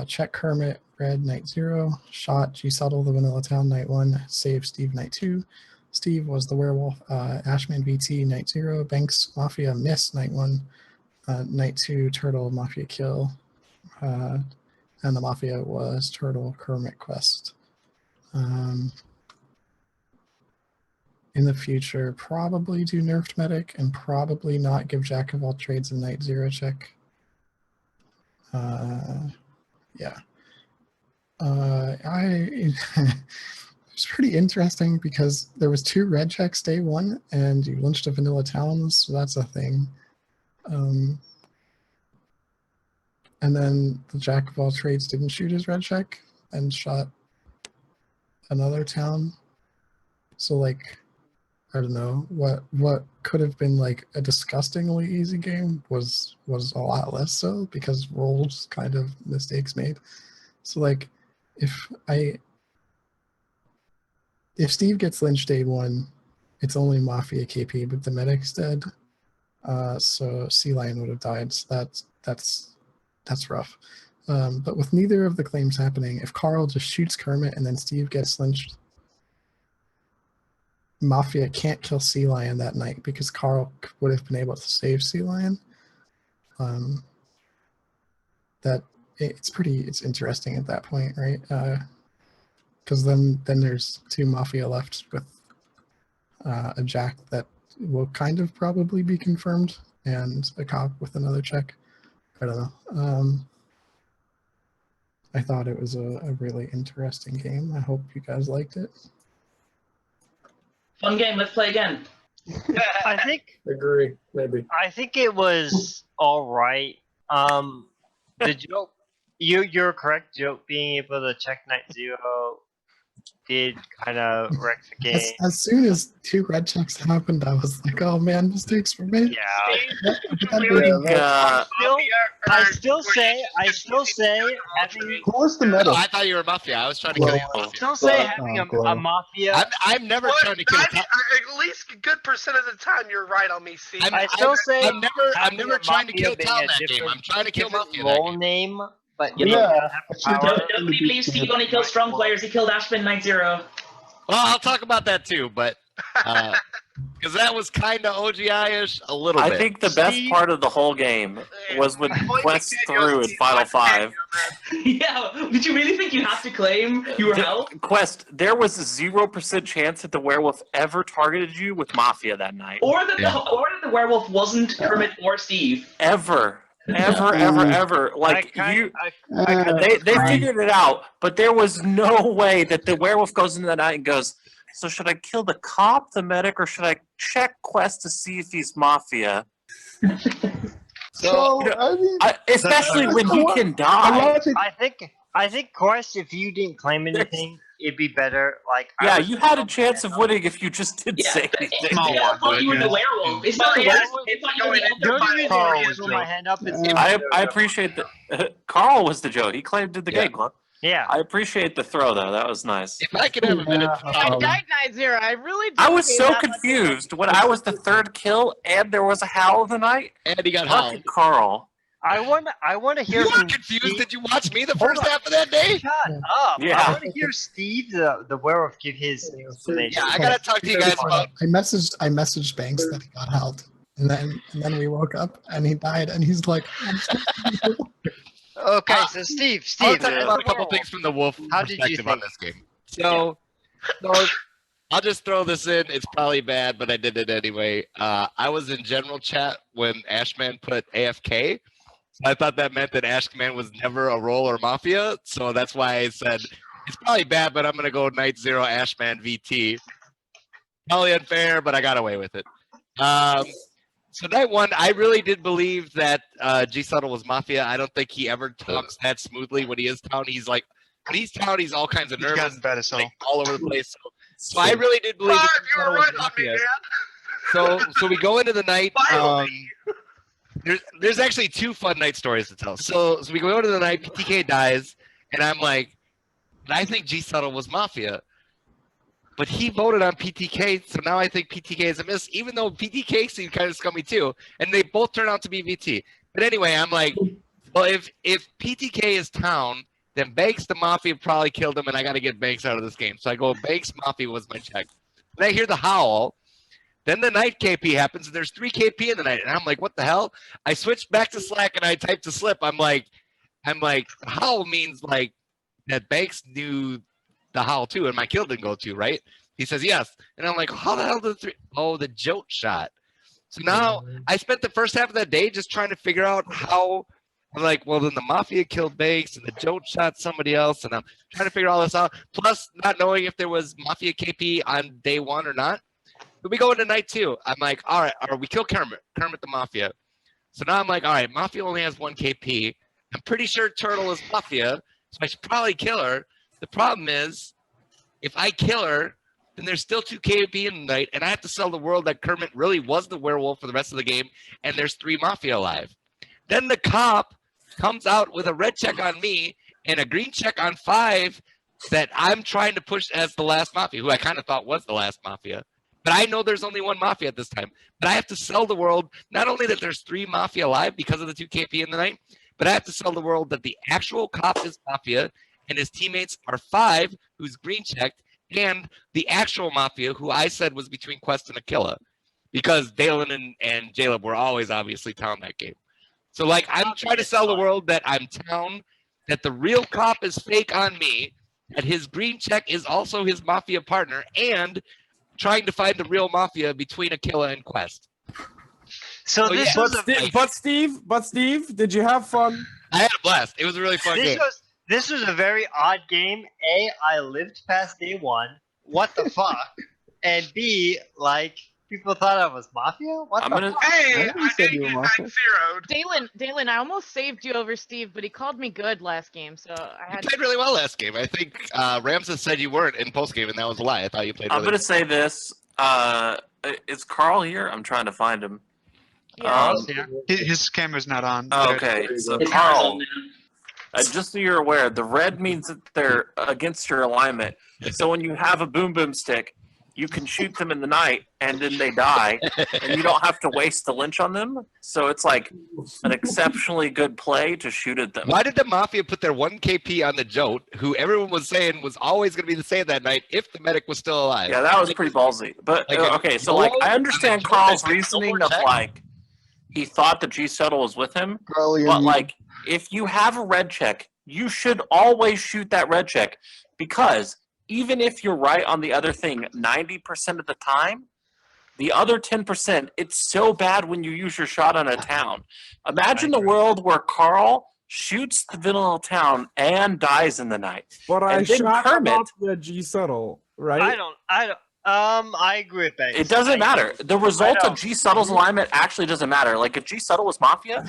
Check Kermit, Red, Knight 0. Shot, G Subtle, the Vanilla Town, Knight 1. Save, Steve, Knight 2. Steve was the werewolf. Ashman, VT, Knight 0. Banks, Mafia, Miss, Knight 1. Knight 2, Turtle, Mafia, Kill. And the Mafia was Turtle, Kermit, Quest. In the future, probably do nerfed medic and probably not give jack of all trades a Knight 0 check. Yeah. There's was pretty interesting because there was 2 red checks day 1, and you lynched a vanilla towns, so that's a thing. And then the jack of all trades didn't shoot his red check and shot another town. So like, I don't know, what could have been like a disgustingly easy game was a lot less so, because rolls kind of mistakes made. So like, if Steve gets lynched day 1, it's only Mafia KP, but the medic's dead. So Sea Lion would have died. So that's rough. But with neither of the claims happening, if Carl just shoots Kermit and then Steve gets lynched, Mafia can't kill Sea Lion that night because Carl would have been able to save Sea Lion. It's interesting at that point, right? Because then there's 2 Mafia left with a jack that will kind of probably be confirmed and a cop with another check. I don't know. I thought it was a really interesting game. I hope you guys liked it. Fun game. Let's play again. I think. Agree. Maybe. I think it was all right. The joke. You're correct. Joke being able to check night 0 did kind of wreck the game. As soon as 2 red checks happened, I was like, "Oh man, mistakes were made." Yeah. I still say, having. Who was the medal? Oh, I thought you were Mafia. I was trying to kill you. I still say having a Mafia. I'm never trying to kill. At least a good percent of the time, you're right on me, Steve. I still say I'm never trying to kill Town that game. I'm trying to kill Mafia. Role name, but Nobody believes Steve only kills strong players. He killed Ashman night 0. Well, I'll talk about that too, but because that was kind of OGI-ish a little bit. I think the best part of the whole game was when Quest threw in Final 5. Yeah, did you really think you have to claim you were helped? Quest, there was a 0% chance that the werewolf ever targeted you with Mafia that night. Or that the werewolf wasn't Kermit or Steve. Ever. Like they figured it out, but there was no way that the werewolf goes into the night and goes, "So should I kill the cop, the medic, or should I check Quest to see if he's Mafia?" Especially when he can die. I think Quest, if you didn't claim anything, it'd be better. Like, yeah, you had a chance of winning if you just didn't say anything. I thought you were the werewolf. It's not the werewolf. I appreciate that. Carl was the Joe. He claimed the game club. Yeah, I appreciate the throw though. That was nice. If I could have a minute, I died night 0. I really. I was so confused when I was the 3rd kill and there was a howl of the night. And he got howled. Carl. I want to hear. You were confused. Did you watch me the first half of that day? Shut up! Yeah. I want to hear Steve, the werewolf, give his explanation. Yeah, I gotta talk to you guys about. I messaged Banks that he got held, and then we woke up and he died, and he's like, Okay, so Steve, I'll talk about a couple things from the wolf perspective on this game. So I'll just throw this in. It's probably bad, but I did it anyway. I was in general chat when Ashman put AFK. I thought that meant that Ashman was never a role or Mafia, so that's why I said it's probably bad, but I'm gonna go night 0 Ashman VT. Probably unfair, but I got away with it. So night 1, I really did believe that G Subtle was Mafia. I don't think he ever talks that smoothly when he is Town. He's like, when he's Town, he's all kinds of nervous, like, all over the place. So I really did believe that G Subtle was Mafia. So we go into the night. There's actually 2 fun night stories to tell. So we go into the night, PTK dies, and I'm like, I think G Subtle was Mafia. But he voted on PTK, so now I think PTK is a miss, even though PTK seemed kind of scummy too. And they both turn out to be VT. But anyway, I'm like, well, if PTK is Town, then Banks the Mafia probably killed him, and I got to get Banks out of this game. So I go, Banks Mafia was my check. Then I hear the howl. Then the night KP happens, and there's 3 KP in the night, and I'm like, what the hell? I switched back to Slack, and I typed to Slip. I'm like, howl means like that Banks knew the howl too, and my kill didn't go to, right? He says yes, and I'm like, how the hell did the 3? Oh, the joke shot. So now I spent the first half of that day just trying to figure out how I'm like, well, then the Mafia killed Banks and the Jote shot somebody else, and I'm trying to figure all this out. Plus, not knowing if there was Mafia KP on day 1 or not. But we go into night 2. I'm like, all right, we kill Kermit the Mafia. So now I'm like, all right, Mafia only has 1 KP. I'm pretty sure Turtle is Mafia, so I should probably kill her. The problem is, if I kill her, then there's still 2 KP in the night, and I have to sell the world that Kermit really was the werewolf for the rest of the game, and there's 3 Mafia alive. Then the cop comes out with a red check on me and a green check on 5 that I'm trying to push as the last Mafia, who I kind of thought was the last Mafia. But I know there's only 1 Mafia at this time. But I have to sell the world, not only that there's 3 Mafia alive because of the 2 KP in the night, but I have to sell the world that the actual cop is Mafia and his teammates are 5, who's green checked, and the actual Mafia, who I said was between Quest and Aquila. Because Dalen and Jaleb were always obviously Town that game. So, like, I'm trying to sell the world that I'm Town, that the real cop is fake on me, that his green check is also his Mafia partner, and trying to find the real Mafia between Aquila and Quest. So this was but Steve, did you have fun? I had a blast. It was a really fun game. This was a very odd game. A, I lived past day 1. What the fuck? And B, like, people thought I was Mafia? What the fuck? Hey, I didn't get 9-0'd. Dalen, I almost saved you over Steve, but he called me good last game, so I had You played really well last game. I think Ramses said you weren't in post game, and that was a lie. I thought you played. I'm gonna say this. Is Carl here? I'm trying to find him. His camera's not on. Okay, so Carl, just so you're aware, the red means that they're against your alignment. So when you have a boom boom stick, you can shoot them in the night, and then they die, and you don't have to waste the lynch on them. So it's like an exceptionally good play to shoot at them. Why did the Mafia put their 1 KP on the Jote, who everyone was saying was always going to be the same that night if the medic was still alive? Yeah, that was pretty ballsy. But okay, so like I understand Carl's reasoning of like he thought the G shuttle was with him, but like if you have a red check, you should always shoot that red check because even if you're right on the other thing 90% of the time, the other 10%, it's so bad when you use your shot on a town. Imagine the world where Carl shoots the vanilla town and dies in the night. But I and then shot Kermit, off the G subtle, right? I agree with Banks. it doesn't matter. The result of G Subtle's alignment actually doesn't matter. Like if G Subtle was Mafia,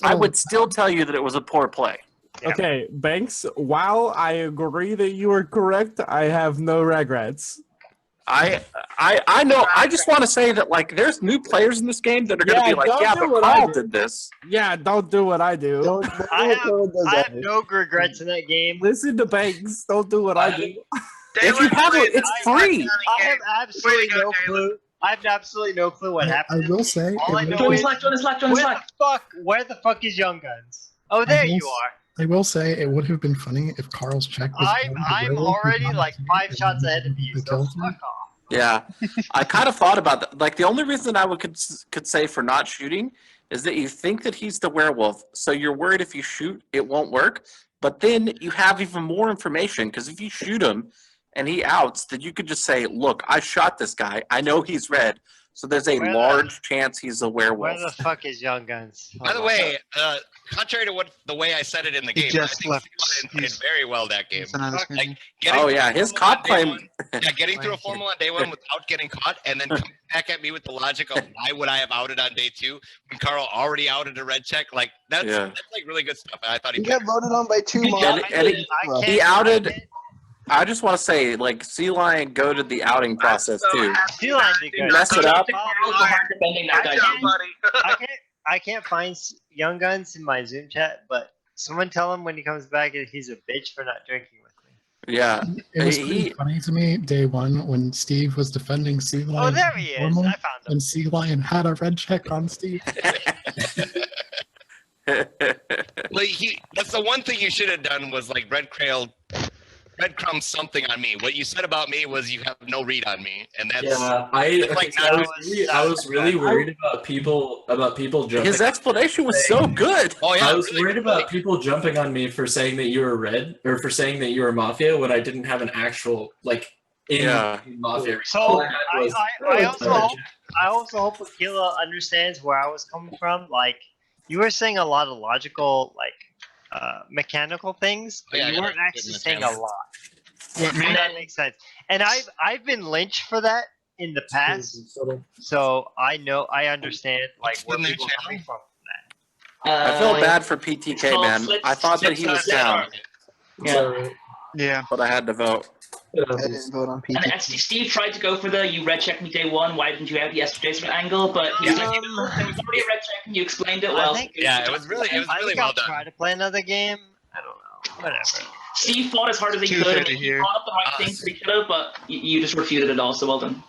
I would still tell you that it was a poor play. Okay, Banks, while I agree that you are correct, I have no regrets. I know. I just want to say that like there's new players in this game that are going to be like, don't yeah, do but what I Carl do. did this. Yeah, don't do what I do. I have no regrets in that game. Listen to Banks. Don't do what I do. If you have it, it's free. I have absolutely no clue. I have absolutely no clue what happened. I will say, All I know is where the fuck is Young Guns? Oh, there you are. I will say it would have been funny if Carl's check was. I'm already like 5 shots ahead of you. So fuck off. Yeah, I kind of thought about that. Like the only reason I could say for not shooting is that you think that he's the werewolf, so you're worried if you shoot it won't work. But then you have even more information because if you shoot him and he outs, then you could just say, "Look, I shot this guy. I know he's red, so there's a large chance he's a werewolf." Where the fuck is Young Guns? By the way, contrary to the way I said it in the game, I think Steven played very well that game. Like, his cop claim. Getting through a formal on day 1 without getting caught, and then coming back at me with the logic of why would I have outed on day 2 when Carl already outed a red check. Like that's like really good stuff. I thought he got voted on by 2 He outed. I just want to say, like, Sea Lion goaded the outing process too. Sea Lion did good. Mess it up. I can't find Young Guns in my Zoom chat, but someone tell him when he comes back that he's a bitch for not drinking with me. Yeah. It was pretty funny to me day 1 when Steve was defending Sea Lion. Oh, there he is. I found him. And Sea Lion had a red check on Steve. Like that's the one thing you should have done was like breadcrumb something on me. What you said about me was you have no read on me, and that's I was really worried about people jumping. His explanation was so good. Oh yeah, I was worried about people jumping on me for saying that you were red or for saying that you were Mafia when I didn't have an actual Mafia. So I also hope Aquila understands where I was coming from. Like You were saying a lot of logical, like, mechanical things, but Yeah, I you gotta weren't put it actually in the saying a channel. lot. What, me? If that makes sense. And I've been lynched for that in the past, so I understand like where in their people are coming from. I feel bad for PTK, man. I thought that he was down, Yeah. but I had to vote. I didn't vote on And PT. Steve tried to go for the "you red check me day one, why didn't you have yesterday's angle?" But he was like, there was already a red check and you explained it well. Yeah, it was really well done. Try to play another game. I don't know. Whatever. Steve fought as hard as he could. 2:30 He here. brought up the right things that he could have, but you just refuted it all. So well done.